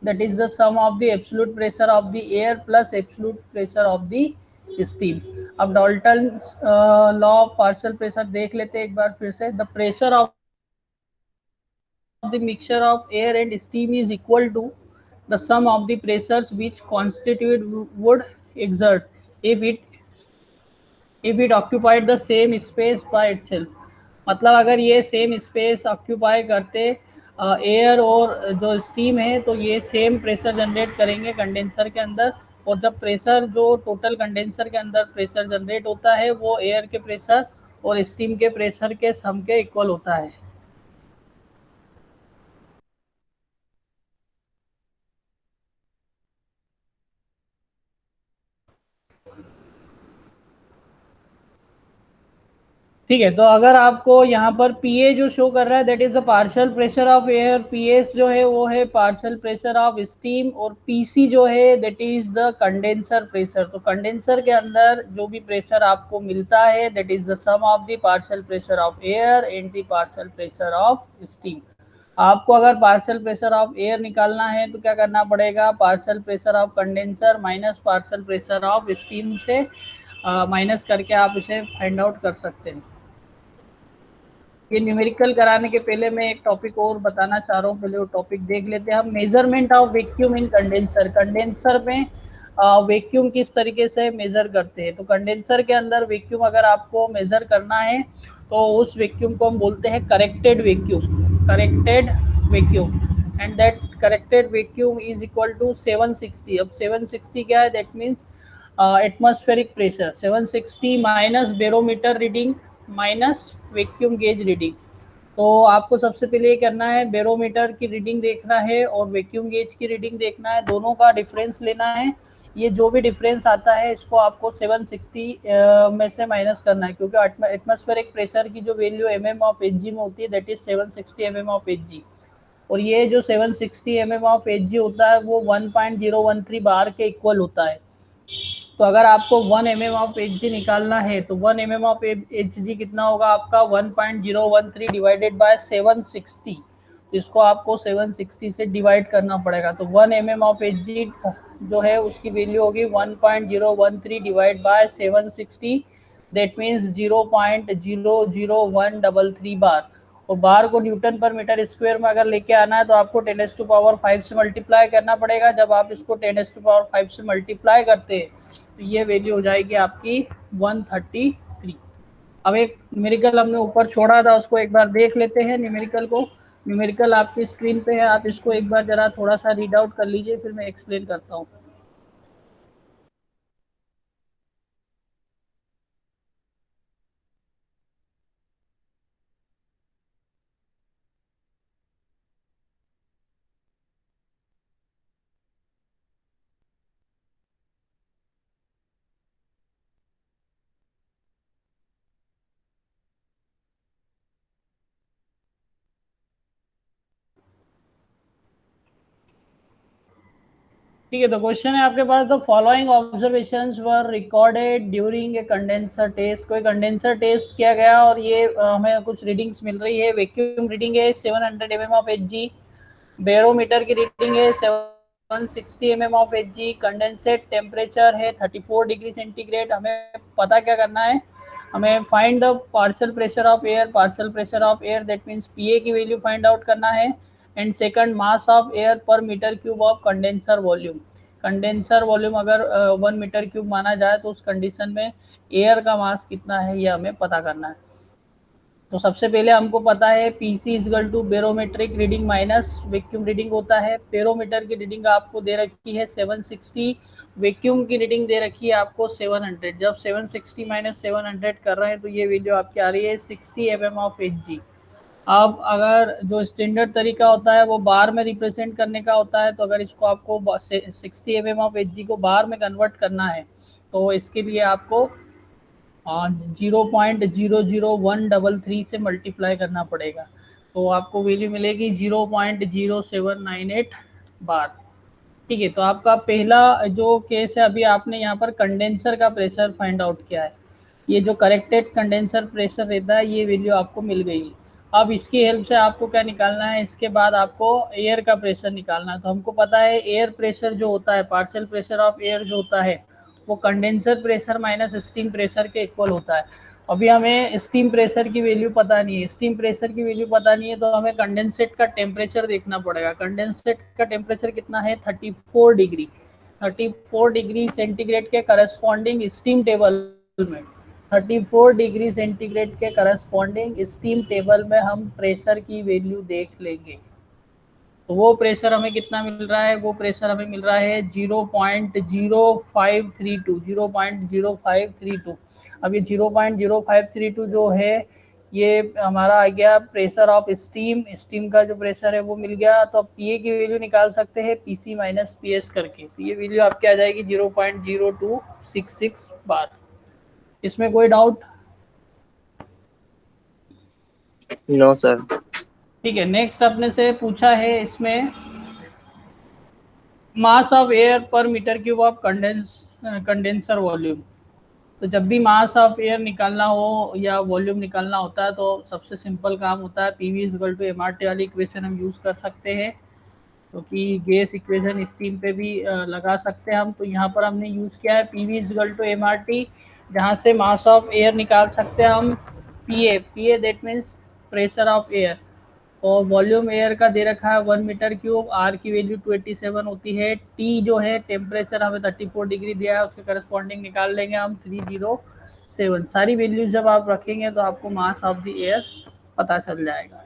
that is the sum of the absolute pressure of the air plus absolute pressure of the steam। अब Dalton law of partial pressure देख लेते हैं एक बार फिर से। The pressure of the mixture of air and steam is equal to the sum of the pressures which constitute would exert if it occupied the same space by itself। मतलब अगर ये same space occupy करते air और जो steam है, तो ये same pressure generate करेंगे कंडेंसर के अंदर। और जब प्रेशर जो टोटल कंडेंसर के अंदर प्रेशर जनरेट होता है वो एयर के प्रेशर और स्टीम के प्रेशर के सम के इक्वल होता है। ठीक है, तो अगर आपको यहाँ पर पीए जो शो कर रहा है that is the partial pressure of air, PS जो है वो है पार्शियल प्रेशर ऑफ स्टीम, और पीसी जो है that is the condenser pressure. तो कंडेंसर के अंदर जो भी प्रेशर आपको मिलता है that is the sum of the partial pressure of air and the partial pressure of steam. आपको अगर पार्शियल प्रेशर ऑफ एयर निकालना है तो क्या करना पड़ेगा, partial pressure of condenser minus partial pressure of steam से माइनस करके आप इसे फाइंड आउट कर सकते हैं। ये न्यूमेरिकल कराने के पहले मैं एक टॉपिक और बताना चाह रहा हूँ, पहले वो टॉपिक देख लेते हैं हम। Measurement of vacuum in condenser. Condenser में वैक्यूम किस तरीके से मेजर करते हैं, तो कंडेंसर के अंदर वैक्यूम अगर आपको मेजर करना है तो उस वैक्यूम को हम बोलते हैं corrected vacuum, corrected vacuum, and that corrected vacuum is equal to 760। अब 760 क्या है, that means atmospheric pressure 760 minus barometer reading minus vacuum gauge reading. तो आपको सबसे पहले ये करना है, बैरोमीटर की रीडिंग देखना है और वैक्यूम गेज की रीडिंग देखना है, दोनों का डिफरेंस लेना है। ये जो भी डिफरेंस आता है इसको आपको 760 में से माइनस करना है, क्योंकि एटमॉस्फेरिक प्रेशर की जो वैल्यू mm ऑफ एच में होती है that is 760 mm of H, और ये जो 760 mm ऑफ एच होता है वो 1.013 बार के इक्वल होता है। तो अगर आपको 1 mm ऑफ एच निकालना है तो 1 mm ऑफ एच कितना होगा आपका, 1.013 डिवाइडेड बाय 760। तो इसको आपको 760 से डिवाइड करना पड़ेगा। तो 1 mm ऑफ एच जो है उसकी वैल्यू होगी 1.013 डिवाइड बाय 760, दैट मीन्स 0.00133 बार। और बार को न्यूटन पर मीटर स्क्वायर में अगर लेके आना है तो आपको 10⁵ से मल्टीप्लाई करना पड़ेगा। जब आप इसको 10⁵ से मल्टीप्लाई करते हैं तो ये वैल्यू हो जाएगी आपकी 133। अब एक न्यूमेरिकल हमने ऊपर छोड़ा था उसको एक बार देख लेते हैं न्यूमेरिकल को। न्यूमेरिकल आपकी स्क्रीन पे है, आप इसको एक बार जरा थोड़ा सा रीड आउट कर लीजिए, फिर मैं एक्सप्लेन करता हूँ। ठीक है, तो क्वेश्चन है आपके पास, the following observations were recorded during a condenser test. कोई कंडेंसर टेस्ट किया गया और ये हमें कुछ रीडिंग्स मिल रही है। वैक्यूम रीडिंग है 700 mm ऑफ एच, बैरोमीटर की रीडिंग है 760 mm of H, condensate temperature है 34 डिग्री सेंटीग्रेड। हमें पता क्या करना है, हमें find the partial pressure of air, partial pressure of air that means PA की वैल्यू फाइंड आउट करना है, and second mass of air per metre cube of condenser volume. Condenser volume अगर 1 मीटर क्यूब माना जाए तो उस condition में air का मास कितना है ये हमें पता करना है। तो सबसे पहले हमको पता है PC is equal to barometric reading minus vacuum reading होता है। बैरोमीटर की रीडिंग आपको दे रखी है 760, वैक्यूम की रीडिंग दे रखी है आपको 700। जब 760 माइनस 700 कर रहे हैं तो ये वैल्यू आपकी आ रही है 60 mm ऑफ एच। अब अगर जो स्टैंडर्ड तरीका होता है वो बार में रिप्रेजेंट करने का होता है, तो अगर इसको आपको 60 mm ऑफ एच को बार में कन्वर्ट करना है तो इसके लिए आपको 0.00133 से मल्टीप्लाई करना पड़ेगा, तो आपको वैल्यू मिलेगी 0.0798 बार। ठीक है, तो आपका पहला जो केस है, अभी आपने यहाँ पर कंडेंसर का प्रेशर फाइंड आउट किया है। ये जो करेक्टेड कंडेंसर प्रेशर रहता है ये वैल्यू आपको मिल गई। अब इसकी हेल्प से आपको क्या निकालना है, इसके बाद आपको एयर का प्रेशर निकालना है। तो हमको पता है एयर प्रेशर जो होता है, पार्शियल प्रेशर ऑफ एयर जो होता है वो condenser pressure minus steam pressure के इक्वल होता है। अभी हमें स्टीम प्रेशर की वैल्यू पता नहीं है, स्टीम प्रेशर की वैल्यू पता नहीं है तो हमें कंडेंसेट का टेम्परेचर देखना पड़ेगा। कंडेंसेट का टेम्परेचर कितना है, 34 डिग्री, 34 डिग्री सेंटीग्रेड के करस्पॉन्डिंग स्टीम टेबल में, 34 डिग्री सेंटीग्रेड के करस्पॉन्डिंग स्टीम टेबल में हम प्रेशर की वैल्यू देख लेंगे। तो वो प्रेशर हमें कितना मिल रहा है, वो प्रेशर हमें मिल रहा है 0.0532, 0.0532। अब ये 0.0532 जो है ये हमारा आ गया प्रेशर ऑफ स्टीम, स्टीम का जो प्रेशर है वो मिल गया। तो अब पीए की वैल्यू निकाल सकते हैं पीसी माइनस पीएस करके, तो ये वैल्यू आपकी आ जाएगी 0.0266 बार। इसमें कोई डाउट? No sir. ठीक है, नेक्स्ट अपने से पूछा है इसमें mass of air per metre cube of condenser volume. तो जब भी मास ऑफ एयर निकालना हो या वॉल्यूम निकालना होता है तो सबसे सिंपल काम होता है पीवी इक्वल टू एमआरटी वाली इक्वेशन हम यूज़ कर सकते हैं, क्योंकि गैस इक्वेशन स्टीम पे भी लगा सकते हैं हम। तो यहाँ पर हमने यूज़ किया है पीवी इक्वल टू एमआरटी, जहाँ से मास ऑफ एयर निकाल सकते हैं हम PA that means pressure of air, और वॉल्यूम एयर का दे रखा है 1 मीटर क्यूब, आर की वैल्यू 287 होती है, टी जो है टेम्परेचर हमें 34 डिग्री दिया है, उसके करस्पॉन्डिंग निकाल लेंगे हम 307। सारी वैल्यूज जब आप रखेंगे तो आपको मास ऑफ द एयर पता चल जाएगा।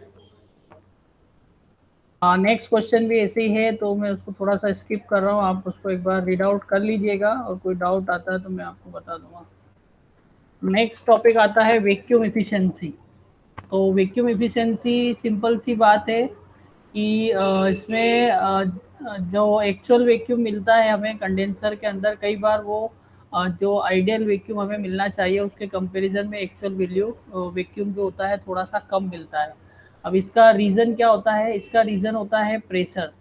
नेक्स्ट क्वेश्चन भी ऐसे ही है, तो मैं उसको थोड़ा सा स्किप कर रहा हूँ, आप उसको एक बार रीड आउट कर लीजिएगा, और कोई डाउट आता है तो मैं आपको बता दूंगा। नेक्स्ट टॉपिक आता है वैक्यूम एफिशिएंसी। तो वैक्यूम एफिशिएंसी सिंपल सी बात है कि इसमें जो एक्चुअल वैक्यूम मिलता है हमें कंडेंसर के अंदर, कई बार वो जो आइडियल वैक्यूम हमें मिलना चाहिए उसके कंपैरिजन में एक्चुअल वैक्यूम जो होता है थोड़ा सा कम मिलता है। अब इसका रीज़न क्या होता है? इसका रीज़न होता है प्रेशर,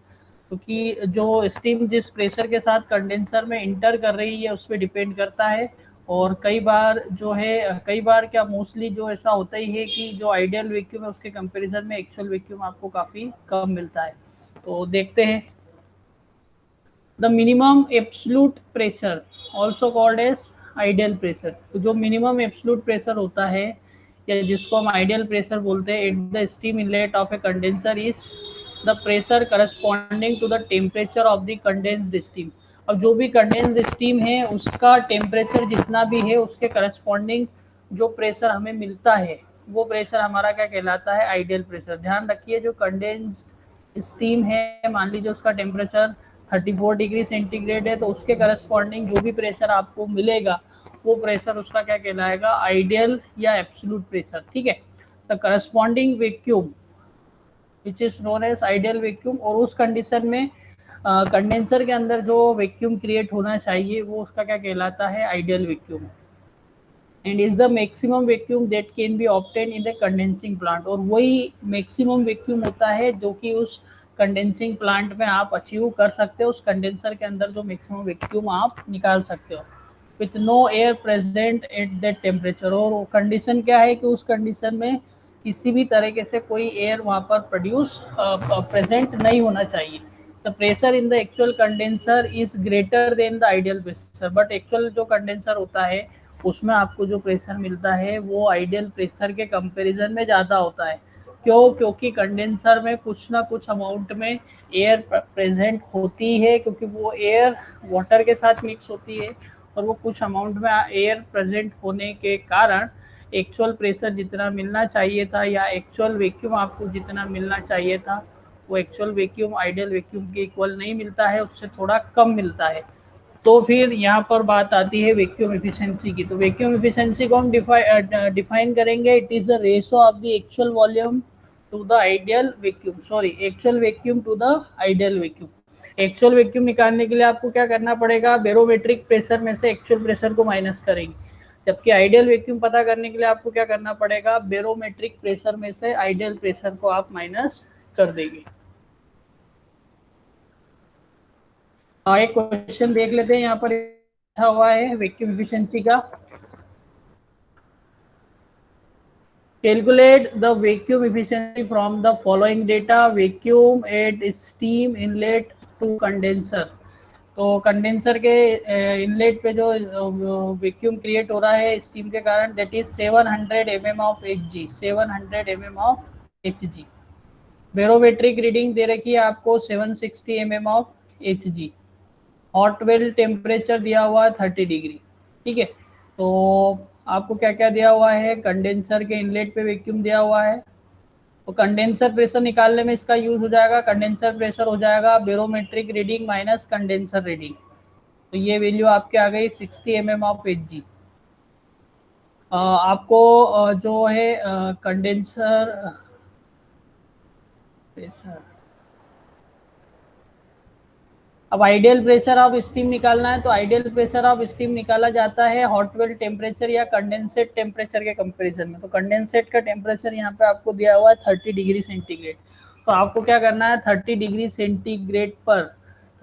क्योंकि जो स्टीम जिस प्रेशर के साथ कंडेंसर में इंटर कर रही है उस पर डिपेंड करता है। और कई बार जो है, कई बार क्या मोस्टली जो ऐसा होता ही है कि जो आइडियल वैक्यूम है उसके कंपैरिजन में एक्चुअल वैक्यूम आपको काफ़ी कम मिलता है। तो देखते हैं। The minimum absolute pressure also called as ideal pressure. तो जो मिनिमम एब्सोल्यूट प्रेशर होता है या जिसको हम आइडियल प्रेशर बोलते हैं at the steam inlet of a condenser is the pressure corresponding to the temperature of the condensed steam. अब जो भी कंडेंस्ड स्टीम है उसका टेम्परेचर जितना भी है उसके करस्पॉन्डिंग जो प्रेशर हमें मिलता है वो प्रेशर हमारा क्या कहलाता है? Ideal pressure. ध्यान रखिए, जो कंडेंस्ड स्टीम है, मान लीजिए उसका टेम्परेचर 34 डिग्री सेंटीग्रेड है, तो उसके करस्पॉन्डिंग जो भी प्रेशर आपको मिलेगा वो प्रेशर उसका क्या कहलाएगा? आइडियल या एब्सोल्यूट प्रेशर। ठीक है, the corresponding vacuum which is known as ideal vacuum. और उस कंडीशन में कंडेंसर के अंदर जो वैक्यूम क्रिएट होना चाहिए वो उसका क्या कहलाता है? Ideal vacuum. And is the maximum vacuum that can be obtain in the condensing plant. और वही मैक्सिमम वैक्यूम होता है जो कि उस कंडेंसिंग प्लांट में आप अचीव कर सकते हो, उस कंडेंसर के अंदर जो मैक्सिमम वैक्यूम आप निकाल सकते हो with no air present at that temperature. और कंडीशन क्या है कि उस कंडीशन में किसी भी तरीके से कोई एयर वहाँ पर प्रोड्यूस प्रेजेंट नहीं होना चाहिए। The pressure in the actual condenser is greater than the ideal pressure. But actual जो कंडेंसर होता है उसमें आपको जो प्रेशर मिलता है वो आइडियल प्रेशर के कंपैरिजन में ज़्यादा होता है। क्यों? क्योंकि कंडेंसर में कुछ ना कुछ अमाउंट में एयर प्रेजेंट होती है, क्योंकि वो एयर वाटर के साथ मिक्स होती है, और वो कुछ अमाउंट में एयर प्रेजेंट होने के कारण एक्चुअल प्रेशर जितना मिलना चाहिए था या एक्चुअल वैक्यूम आपको जितना मिलना चाहिए था वो एक्चुअल वैक्यूम आइडियल वैक्यूम के इक्वल नहीं मिलता है, उससे थोड़ा कम मिलता है। तो फिर यहाँ पर बात आती है वैक्यूम एफिशिएंसी की। तो वैक्यूम एफिशिएंसी को हम डिफाइन करेंगे, it is the ratio of the actual volume to the ideal vacuum, sorry actual vacuum to the ideal vacuum. Actual vacuum निकालने के लिए आपको क्या करना पड़ेगा? बैरोमेट्रिक प्रेशर में से एक्चुअल प्रेशर को माइनस करेंगे, जबकि आइडियल वैक्यूम पता करने के लिए आपको क्या करना पड़ेगा? बैरोमेट्रिक प्रेशर में से आइडियल प्रेशर को आप माइनस कर देंगे। एक क्वेश्चन देख लेते हैं, यहाँ पर लिखा हुआ है वैक्यूम एफिशिएंसी का। Calculate the vacuum efficiency from the following data. Vacuum at steam inlet to condenser. तो कंडेंसर के इनलेट पे जो वैक्यूम क्रिएट हो रहा है स्टीम के कारण, that is 700 mm of Hg, 700 mm of Hg। Barometric reading दे रखी है आपको 760 mm of Hg। Hot well temperature दिया हुआ है 30 डिग्री। ठीक है, तो आपको क्या क्या दिया हुआ है? कंडेंसर के इनलेट पे वैक्यूम दिया हुआ है, तो कंडेंसर प्रेशर निकालने में इसका यूज हो जाएगा। कंडेंसर प्रेशर हो जाएगा barometric reading minus condenser reading, तो ये वैल्यू आपके आ गई 60 mm ऑफ Hg। आपको जो है कंडेंसर प्रेशर, अब आइडियल प्रेशर ऑफ स्टीम निकालना है, तो आइडियल प्रेशर ऑफ स्टीम निकाला जाता है हॉट वेल टेम्परेचर या कंडेंसेट टेम्परेचर के कंपैरिजन में। तो कंडेंसेट का टेम्परेचर यहाँ पे आपको दिया हुआ है 30 डिग्री सेंटीग्रेड। तो आपको क्या करना है? 30 डिग्री सेंटीग्रेड पर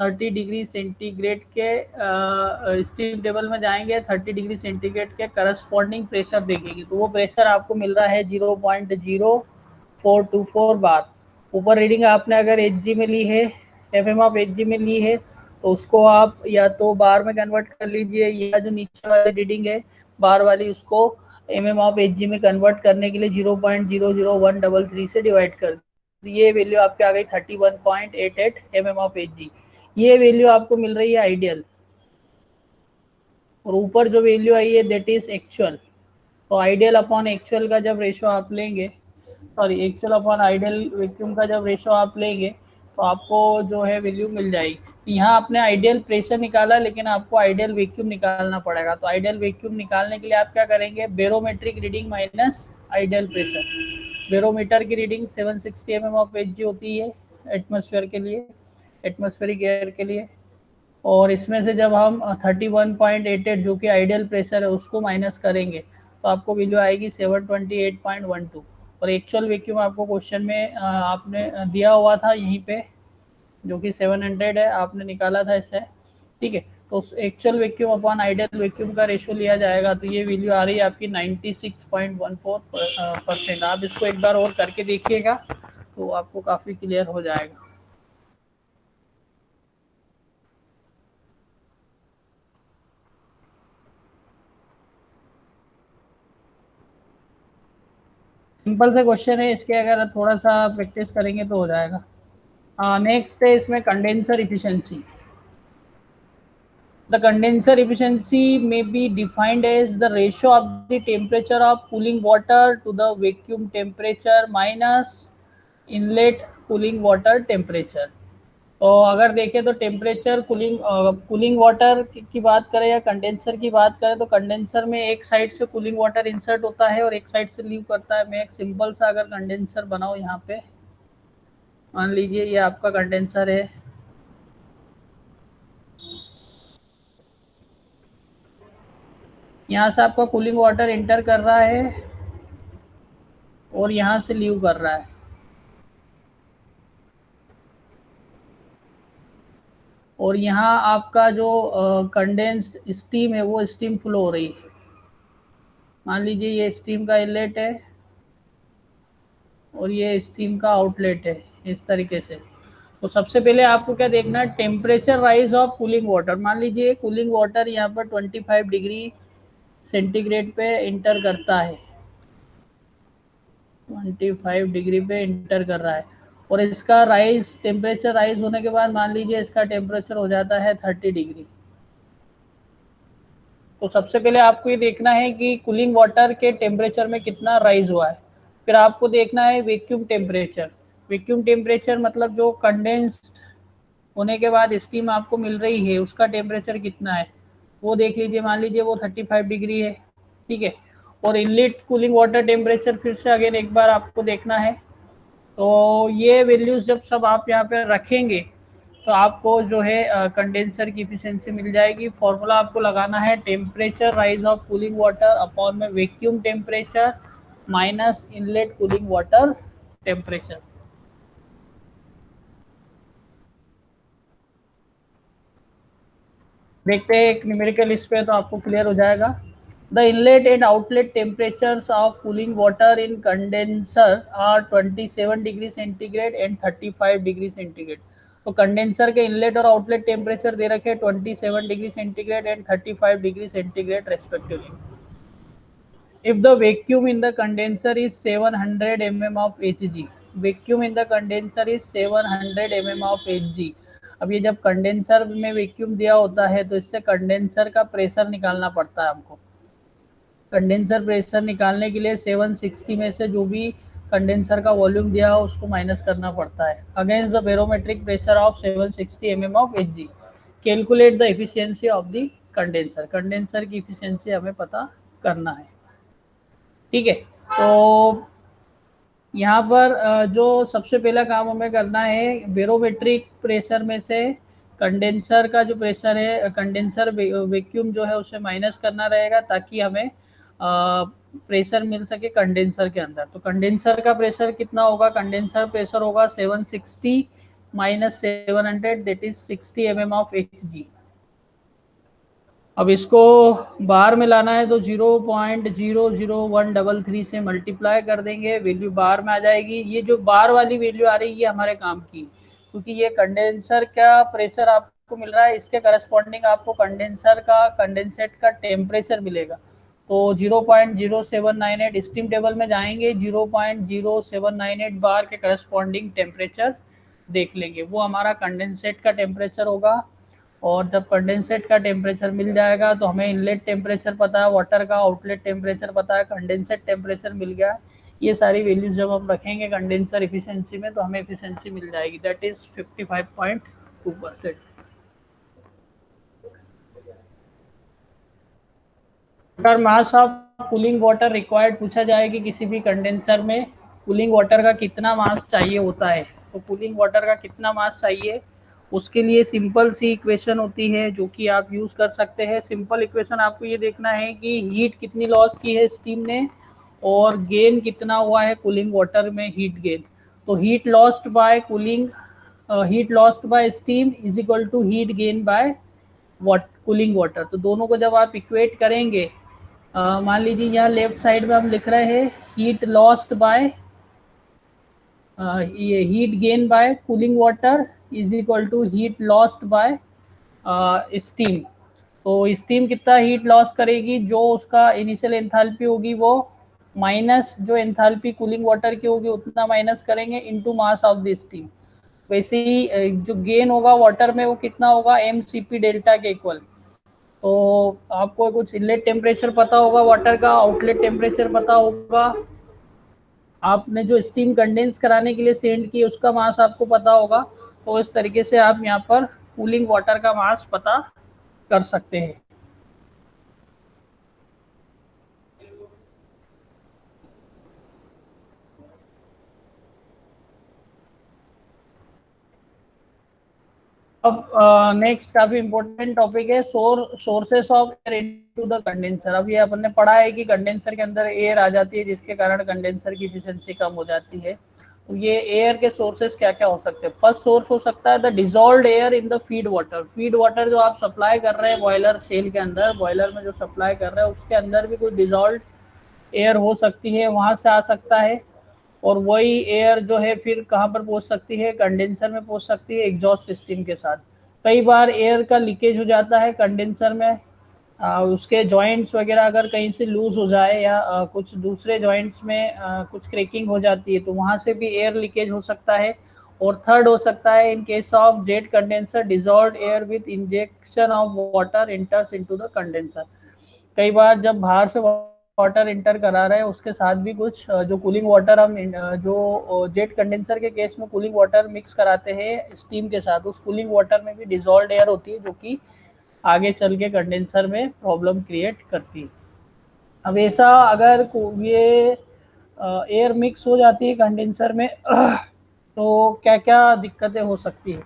30 डिग्री सेंटीग्रेड के स्टीम टेबल में जाएंगे, 30 डिग्री सेंटीग्रेड के करस्पॉन्डिंग प्रेशर देखेंगे, तो वो प्रेशर आपको मिल रहा है 0.0424 बार। ऊपर रीडिंग आपने अगर एचजी में ली है, एफएम ऑफ एचजी में ली है, तो उसको आप या तो बार में कन्वर्ट कर लीजिए, या जो नीचे वाली रीडिंग है बार वाली, उसको एमएम ऑफ एचजी में कन्वर्ट करने के लिए 0.00133 से डिवाइड कर दीजिए। ये वैल्यू आपके आ गई 31.88 एमएम ऑफ एचजी। ये वैल्यू आपको मिल रही है आइडियल, और ऊपर जो वैल्यू आई है दैट इज एक्चुअल। तो आइडियल अपॉन एक्चुअल का जब रेशो आप लेंगे, sorry actual upon ideal vacuum का जब रेशो आप लेंगे, तो आपको जो है वैल्यू मिल जाएगी। यहाँ आपने आइडियल प्रेशर निकाला, लेकिन आपको आइडियल वैक्यूम निकालना पड़ेगा। तो आइडियल वैक्यूम निकालने के लिए आप क्या करेंगे, barometric reading minus ideal pressure. Barometer की रीडिंग 760 mm ऑफ एचजी होती है एटमॉस्फेयर के लिए, एटमॉस्फेरिक एयर के लिए, और इसमें से जब हम 31.88 जो कि आइडियल प्रेशर है उसको माइनस करेंगे, तो आपको वैल्यू आएगी 728.12। और एक्चुअल वैक्यूम आपको क्वेश्चन में आपने दिया हुआ था यहीं पे, जो कि 700 है, आपने निकाला था इससे, ठीक है। तो actual vacuum upon ideal vacuum का रेशो लिया जाएगा, तो ये वैल्यू आ रही है आपकी 96.14%। आप इसको एक बार और करके देखिएगा तो आपको काफ़ी क्लियर हो जाएगा। सिंपल से क्वेश्चन है, इसके अगर थोड़ा सा प्रैक्टिस करेंगे तो हो जाएगा। नेक्स्ट है इसमें condenser efficiency. The condenser efficiency may be defined as the ratio of the temperature of cooling water to the vacuum temperature minus inlet cooling water temperature। तो अगर देखें तो टेम्परेचर कूलिंग वाटर की बात करें या कंडेंसर की बात करें, तो कंडेंसर में एक साइड से कूलिंग वाटर इंसर्ट होता है और एक साइड से लीव करता है। मैं एक सिंपल सा अगर कंडेंसर बनाऊं, यहाँ पे मान लीजिए ये आपका कंडेंसर है, यहाँ से आपका कूलिंग वाटर इंटर कर रहा है और यहाँ से लीव कर रहा है, और यहाँ आपका जो कंडेंस्ड स्टीम है वो स्टीम फ्लो हो रही है। मान लीजिए ये स्टीम का इनलेट है और ये स्टीम का आउटलेट है, इस तरीके से। तो सबसे पहले आपको क्या देखना है, temperature rise of cooling water. मान लीजिए कूलिंग वाटर यहाँ पर 25 डिग्री सेंटीग्रेड पे इंटर करता है, 25 डिग्री पे इंटर कर रहा है, और इसका राइज टेम्परेचर राइज होने के बाद मान लीजिए इसका टेम्परेचर हो जाता है 30 डिग्री। तो सबसे पहले आपको ये देखना है कि कूलिंग वाटर के टेम्परेचर में कितना राइज हुआ है। फिर आपको देखना है वैक्यूम टेम्परेचर। वैक्यूम टेम्परेचर मतलब जो कंडेंस्ड होने के बाद स्टीम आपको मिल रही है उसका टेम्परेचर कितना है वो देख लीजिए। मान लीजिए वो 35 डिग्री है, ठीक है। और इनलेट कूलिंग वाटर टेम्परेचर फिर से अगेन एक बार आपको देखना है। तो ये वैल्यूज जब सब आप यहाँ पे रखेंगे तो आपको जो है कंडेंसर की इफिशिएंसी मिल जाएगी। फॉर्मूला आपको लगाना है temperature rise of cooling water upon में vacuum temperature minus inlet cooling water temperature. देखते हैं एक न्यूमेरिकल इस पे, तो आपको क्लियर हो जाएगा। The inlet and outlet temperatures of cooling water in condenser are 27 degree centigrade and 35 degree centigrade. तो कंडेंसर के इनलेट और आउटलेट टेम्परेचर दे रखे 27 degree centigrade and 35 degree centigrade respectively. If the vacuum in the condenser is 700 mm of Hg, vacuum in the condenser is 700 mm of Hg। अब ये जब condenser में vacuum दिया होता है तो इससे कंडेंसर का प्रेशर निकालना पड़ता है हमको। कंडेंसर प्रेशर निकालने के लिए 760 में से जो भी कंडेंसर का वॉल्यूम दिया हो उसको माइनस करना पड़ता है against the barometric pressure of 760 mm of Hg। Calculate the efficiency of the condenser. Condenser की एफिशिएंसी हमें पता करना है, ठीक है। तो यहाँ पर जो सबसे पहला काम हमें करना है, बैरोमेट्रिक प्रेशर में से कंडेंसर का जो प्रेशर है, कंडेंसर वैक्यूम जो है उसे माइनस करना रहेगा ताकि हमें प्रेशर मिल सके कंडेंसर के अंदर। तो कंडेंसर का प्रेशर कितना होगा, कंडेंसर प्रेशर होगा 760 -700 that is 60 mm of Hg। अब इसको बार में लाना है तो 0.00133 से मल्टीप्लाई कर देंगे, वैल्यू बार में आ जाएगी। ये जो बार वाली वैल्यू आ रही है हमारे काम की, क्योंकि ये कंडेंसर का प्रेशर आपको मिल रहा है, इसके करस्पॉन्डिंग आपको कंडेंसेट का टेम्परेचर मिलेगा। तो 0.0798 स्टीम टेबल में जाएंगे, 0.0798 बार के करस्पॉन्डिंग टेम्परेचर देख लेंगे, वो हमारा कंडेंसेट का टेम्परेचर होगा। और जब कंडेंसेट का टेम्परेचर मिल जाएगा तो हमें इनलेट टेम्परेचर पता है, वाटर का आउटलेट टेम्परेचर पता है, कंडेंसेट टेम्परेचर मिल गया। ये सारी वैल्यूज जब हम रखेंगे कंडेंसर एफिशिएंसी में तो हमें एफिशिएंसी मिल जाएगी, दैट इज 55.2%। अगर mass of cooling water required पूछा जाए कि किसी भी कंडेंसर में कूलिंग वाटर का कितना मास चाहिए होता है, तो कूलिंग वाटर का कितना मास चाहिए, उसके लिए सिंपल सी इक्वेशन होती है जो कि आप यूज़ कर सकते हैं। सिंपल इक्वेशन आपको ये देखना है कि हीट कितनी लॉस की है स्टीम ने और गेन कितना हुआ है कूलिंग वाटर में हीट गेन। तो heat lost by steam is equal to heat gain by cooling water. तो दोनों को जब आप इक्वेट करेंगे, मान लीजिए यहाँ लेफ्ट साइड में हम लिख रहे हैं हीट लॉस्ट बाय ये heat gain by cooling water is equal to heat lost by steam. तो स्टीम कितना हीट लॉस करेगी, जो उसका इनिशियल एंथैल्पी होगी वो माइनस जो एंथैल्पी कूलिंग वाटर की होगी उतना माइनस करेंगे into mass of the steam. वैसे ही जो गेन होगा वाटर में वो कितना होगा, mCp डेल्टा के इक्वल। तो आपको कुछ इनलेट टेम्परेचर पता होगा वाटर का, आउटलेट टेम्परेचर पता होगा, आपने जो स्टीम कंडेंस कराने के लिए सेंड की उसका मास आपको पता होगा। तो इस तरीके से आप यहाँ पर कूलिंग वाटर का मास पता कर सकते हैं। अब नेक्स्ट काफी इंपॉर्टेंट टॉपिक है sources of air into the condenser. अब ये अपन ने पढ़ा है कि कंडेंसर के अंदर एयर आ जाती है जिसके कारण कंडेंसर की एफिशिएंसी कम हो जाती है। तो ये एयर के सोर्सेस क्या क्या हो सकते हैं। फर्स्ट सोर्स हो सकता है the dissolved air in the feed water. Feed water जो आप सप्लाई कर रहे हैं बॉयलर सेल के अंदर, बॉयलर में जो सप्लाई कर रहे हैं उसके अंदर भी कुछ डिजॉल्व्ड एयर हो सकती है, वहां से आ सकता है। और वही एयर जो है फिर कहाँ पर पहुंच सकती है, कंडेंसर में पहुंच सकती है एग्जॉस्ट स्टीम के साथ। कई बार एयर का लीकेज हो जाता है कंडेंसर में, उसके जॉइंट्स वगैरह अगर कहीं से लूज हो जाए या कुछ दूसरे जॉइंट्स में कुछ क्रैकिंग हो जाती है तो वहाँ से भी एयर लीकेज हो सकता है। और थर्ड हो सकता है in case of jet condenser dissolved air with injection of water इंटर्स into the condenser. कई बार जब बाहर से वाटर इंटर करा रहे हैं उसके साथ भी कुछ जो कूलिंग वाटर हम जो जेट कंडेंसर के केस में कूलिंग वाटर मिक्स कराते हैं स्टीम के साथ, उस कूलिंग वाटर में भी डिजॉल्व्ड एयर होती है जो कि आगे चल के कंडेंसर में प्रॉब्लम क्रिएट करती है। अब ऐसा अगर ये एयर मिक्स हो जाती है कंडेंसर में तो क्या क्या दिक्कतें हो सकती है।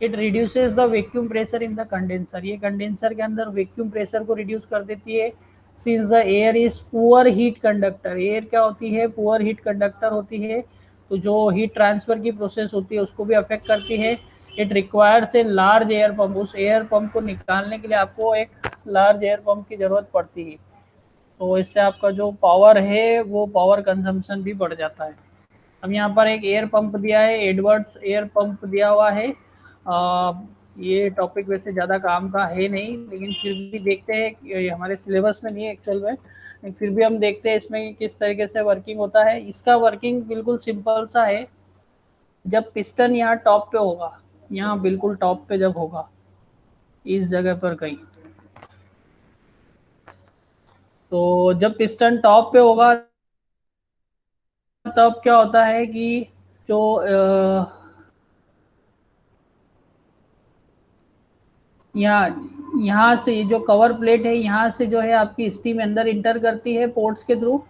It reduces the vacuum pressure in the condenser. ये कंडेंसर के अंदर वैक्यूम प्रेशर को रिड्यूस कर देती है। Since the air is poor heat conductor, air क्या होती है, पुअर हीट कंडक्टर होती है, तो जो हीट ट्रांसफर की प्रोसेस होती है उसको भी अफेक्ट करती है। It requires a large air pump. उस एयर पंप को निकालने के लिए आपको एक लार्ज एयर पंप की जरूरत पड़ती है। तो इससे आपका जो पावर है वो पावर कंजम्पशन भी बढ़ जाता है। अब यहाँ पर एक एयर पंप दिया है, एडवर्ड्स एयर पंप दिया हुआ है। ये टॉपिक वैसे ज़्यादा काम का है नहीं, लेकिन फिर भी देखते हैं, ये हमारे सिलेबस में नहीं है एक्चुअल में, फिर भी हम देखते हैं इसमें किस तरीके से वर्किंग होता है। इसका वर्किंग बिल्कुल सिंपल सा है। जब पिस्टन यहाँ टॉप पे होगा, यहाँ बिल्कुल टॉप पे जब होगा इस जगह पर कहीं, तो जब पिस्टन टॉप पे होगा तब क्या होता है कि जो यहाँ से जो कवर प्लेट है यहाँ से जो है आपकी स्टीम अंदर इंटर करती है पोर्ट्स के थ्रू।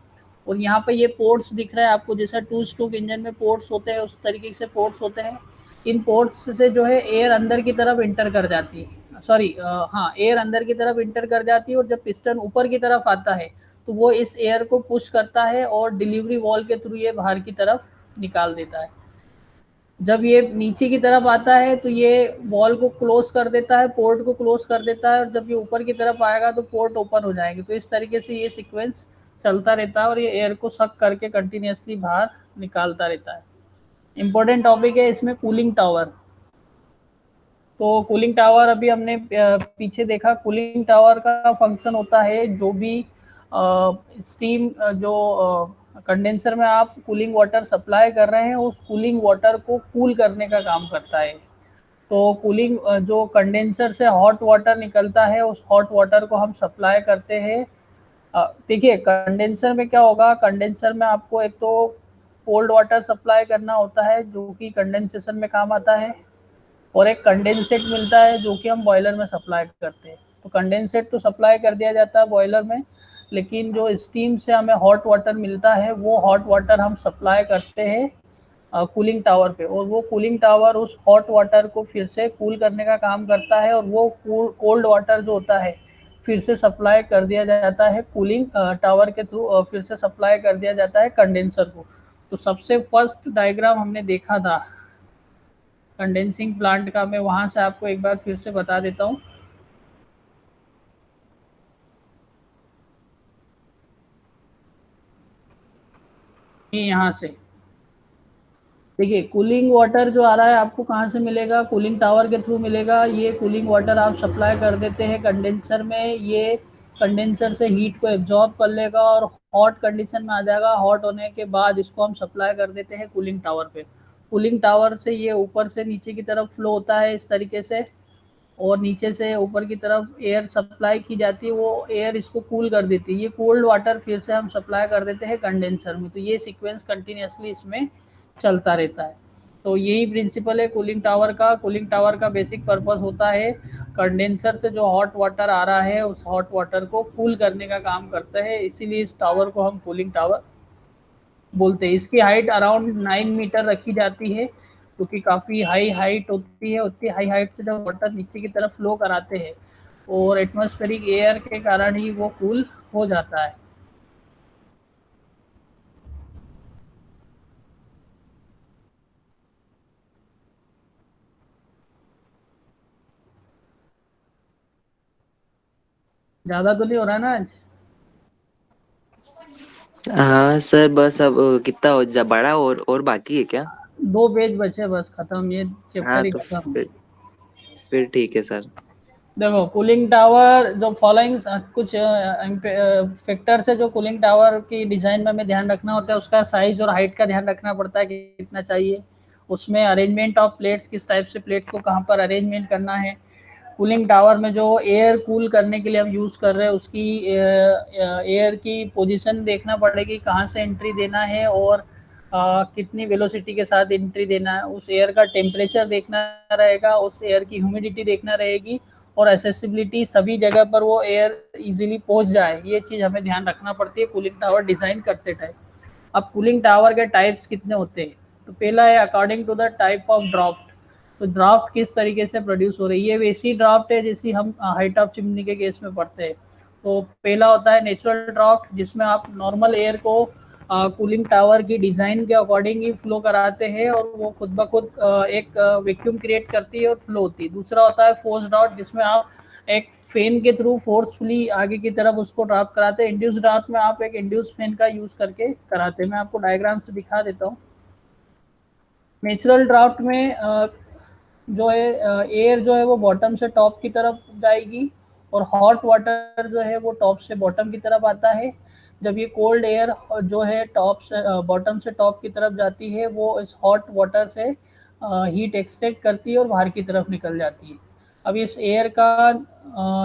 और यहाँ पे ये पोर्ट्स दिख रहा है आपको, जैसा टू स्ट्रोक इंजन में पोर्ट्स होते हैं उस तरीके से पोर्ट्स होते हैं। इन पोर्ट्स से जो है एयर अंदर की तरफ इंटर कर जाती है, सॉरी हाँ, एयर अंदर की तरफ इंटर कर जाती है। और जब पिस्टन ऊपर की तरफ आता है तो वो इस एयर को पुश करता है और डिलीवरी वॉल के थ्रू ये बाहर की तरफ निकाल देता है। जब ये नीचे की तरफ आता है तो ये वॉल को क्लोज कर देता है, पोर्ट को क्लोज कर देता है, और जब ये ऊपर की तरफ आएगा तो पोर्ट ओपन हो जाएगी। तो इस तरीके से ये सीक्वेंस चलता रहता है और ये एयर को सक करके कंटिन्यूसली बाहर निकालता रहता है। इम्पोर्टेंट टॉपिक है इसमें कूलिंग टावर। तो कूलिंग टावर अभी हमने पीछे देखा। कूलिंग टावर का फंक्शन होता है जो भी स्टीम जो कंडेंसर में आप कूलिंग वाटर सप्लाई कर रहे हैं उस कूलिंग वाटर को कूल करने का काम करता है। तो कूलिंग जो कंडेंसर से हॉट वाटर निकलता है उस हॉट वाटर को हम सप्लाई करते हैं। देखिए कंडेंसर में क्या होगा, कंडेंसर में आपको एक तो कोल्ड वाटर सप्लाई करना होता है जो कि कंडेंसेशन में काम आता है, और एक कंडेंसेट मिलता है जो कि हम बॉयलर में सप्लाई करते हैं। तो कंडेंसेट तो सप्लाई कर दिया जाता है बॉयलर में, लेकिन जो स्टीम से हमें हॉट वाटर मिलता है वो हॉट वाटर हम सप्लाई करते हैं कूलिंग टावर पे, और वो कूलिंग टावर उस हॉट वाटर को फिर से कूल करने का काम करता है, और वो कोल्ड वाटर जो होता है फिर से सप्लाई कर दिया जाता है कूलिंग टावर के थ्रू, फिर से सप्लाई कर दिया जाता है कंडेंसर को। तो सबसे फर्स्ट डायग्राम हमने देखा था कंडेंसिंग प्लांट का, मैं वहां से आपको एक बार फिर से बता देता हूँ। यहाँ से देखिए कूलिंग वाटर जो आ रहा है आपको कहाँ से मिलेगा, कूलिंग टावर के थ्रू मिलेगा। ये कूलिंग वाटर आप सप्लाई कर देते हैं कंडेंसर में, ये कंडेंसर से हीट को एब्जॉर्ब कर लेगा और हॉट कंडीशन में आ जाएगा। हॉट होने के बाद इसको हम सप्लाई कर देते हैं कूलिंग टावर पे। कूलिंग टावर से ये ऊपर से नीचे की तरफ फ्लो होता है इस तरीके से, और नीचे से ऊपर की तरफ एयर सप्लाई की जाती है, वो एयर इसको कूल कर देती है। ये कोल्ड वाटर फिर से हम सप्लाई कर देते हैं कंडेंसर में। तो ये सीक्वेंस कंटिन्यूसली इसमें चलता रहता है। तो यही प्रिंसिपल है कूलिंग टावर का। कूलिंग टावर का बेसिक पर्पस होता है कंडेंसर से जो हॉट वाटर आ रहा है उस हॉट वाटर को कूल करने का काम करता है, इसीलिए इस टावर को हम कूलिंग टावर बोलते हैं। इसकी हाइट अराउंड 9 मीटर रखी जाती है, क्योंकि काफ़ी हाई हाइट होती है। उतनी हाई हाइट से जब वाटर नीचे की तरफ फ्लो कराते हैं और एटमॉस्फेरिक एयर के कारण ही वो कूल हो जाता है। ज़्यादा तो नहीं हो रहा ना आज? हाँ सर, बस अब कितना बड़ा और बाकी है क्या? 2 पेज बचे बस, खत्म ये हाँ चैप्टर ही तो खत्म। फिर ठीक है सर। देखो कूलिंग टावर जो फॉलोइंग कुछ फैक्टर से जो कूलिंग टावर की डिज़ाइन में हमें ध्यान रखना होता है, उसका साइज और हाइट का ध्यान रखना पड़ता है कि कितना चाहिए। उसमें अरेंजमेंट ऑफ प्लेट्स, किस टाइप से प्लेट्स को कहाँ पर अरेंजमेंट करना है। कूलिंग टावर में जो एयर कूल करने के लिए हम यूज़ कर रहे हैं उसकी एयर की पोजीशन देखना पड़ेगी, कहाँ से एंट्री देना है और कितनी वेलोसिटी के साथ एंट्री देना है। उस एयर का टेम्परेचर देखना रहेगा, उस एयर की ह्यूमिडिटी देखना रहेगी, और एसेसिबिलिटी सभी जगह पर वो एयर इजीली पहुंच जाए, ये चीज़ हमें ध्यान रखना पड़ती है कूलिंग टावर डिज़ाइन करते टाइम। अब कूलिंग टावर के टाइप्स कितने होते हैं, तो पहला है according to the type of draft. तो ड्राफ्ट किस तरीके से प्रोड्यूस हो रही है, वैसी ड्राफ्ट है जैसी हम हाइट ऑफ चिमनी के केस में पढ़ते हैं। तो पहला होता है नेचुरल ड्राफ्ट, जिसमें आप नॉर्मल एयर को कूलिंग टावर की डिज़ाइन के अकॉर्डिंग ही फ्लो कराते हैं और वो खुद ब खुद एक वैक्यूम क्रिएट करती है और फ्लो होती है। दूसरा होता है फोर्स ड्राफ्ट, जिसमें आप एक फैन के थ्रू फोर्सफुली आगे की तरफ उसको ड्राफ्ट कराते हैं। इंड्यूस ड्राफ्ट में आप एक इंड्यूस फैन का यूज़ करके कराते हैं। मैं आपको डायग्राम से दिखा देता हूँ। नेचुरल ड्राफ्ट में जो है एयर जो है वो बॉटम से टॉप की तरफ जाएगी, और हॉट वाटर जो है वो टॉप से बॉटम की तरफ आता है। जब ये कोल्ड एयर जो है टॉप से बॉटम से टॉप की तरफ जाती है, वो इस हॉट वाटर से हीट एक्सट्रैक्ट करती है और बाहर की तरफ निकल जाती है। अब इस एयर का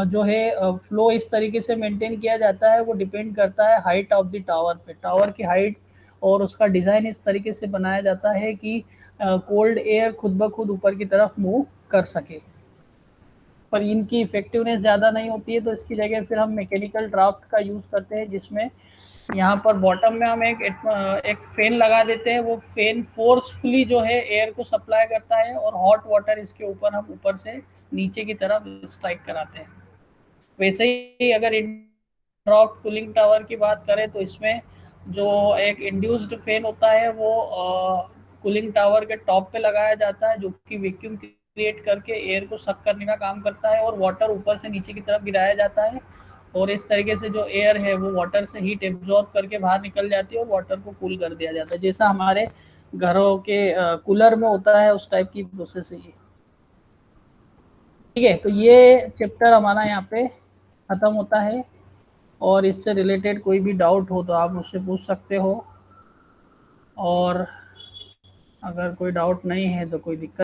जो है फ्लो इस तरीके से मेंटेन किया जाता है, वो डिपेंड करता है हाइट ऑफ द टावर पे। टावर की हाइट और उसका डिज़ाइन इस तरीके से बनाया जाता है कि कोल्ड एयर खुद ब खुद ऊपर की तरफ मूव कर सके। पर इनकी इफेक्टिवनेस ज़्यादा नहीं होती है, तो इसकी जगह फिर हम मैकेनिकल ड्राफ्ट का यूज़ करते हैं, जिसमें यहाँ पर बॉटम में हम एक फैन लगा देते हैं। वो फैन फोर्सफुली जो है एयर को सप्लाई करता है, और हॉट वाटर इसके ऊपर हम ऊपर से नीचे की तरफ स्ट्राइक कराते हैं। वैसे ही अगर ड्राफ्ट कूलिंग टावर की बात करें तो इसमें जो एक इंड्यूस्ड फैन होता है वो कूलिंग टावर के टॉप पे लगाया जाता है, जो कि वैक्यूम क्रिएट करके एयर को सक करने का काम करता है, और वाटर ऊपर से नीचे की तरफ गिराया जाता है, और इस तरीके से जो एयर है वो वाटर से हीट एब्जॉर्ब करके बाहर निकल जाती है और वाटर को कूल कर दिया जाता है, जैसा हमारे घरों के कूलर में होता है, उस टाइप की प्रोसेस है ये। ठीक है, तो ये चैप्टर हमारा यहाँ पे खत्म होता है, और इससे रिलेटेड कोई भी डाउट हो तो आप मुझसे पूछ सकते हो, और अगर कोई डाउट नहीं है तो कोई दिक्कत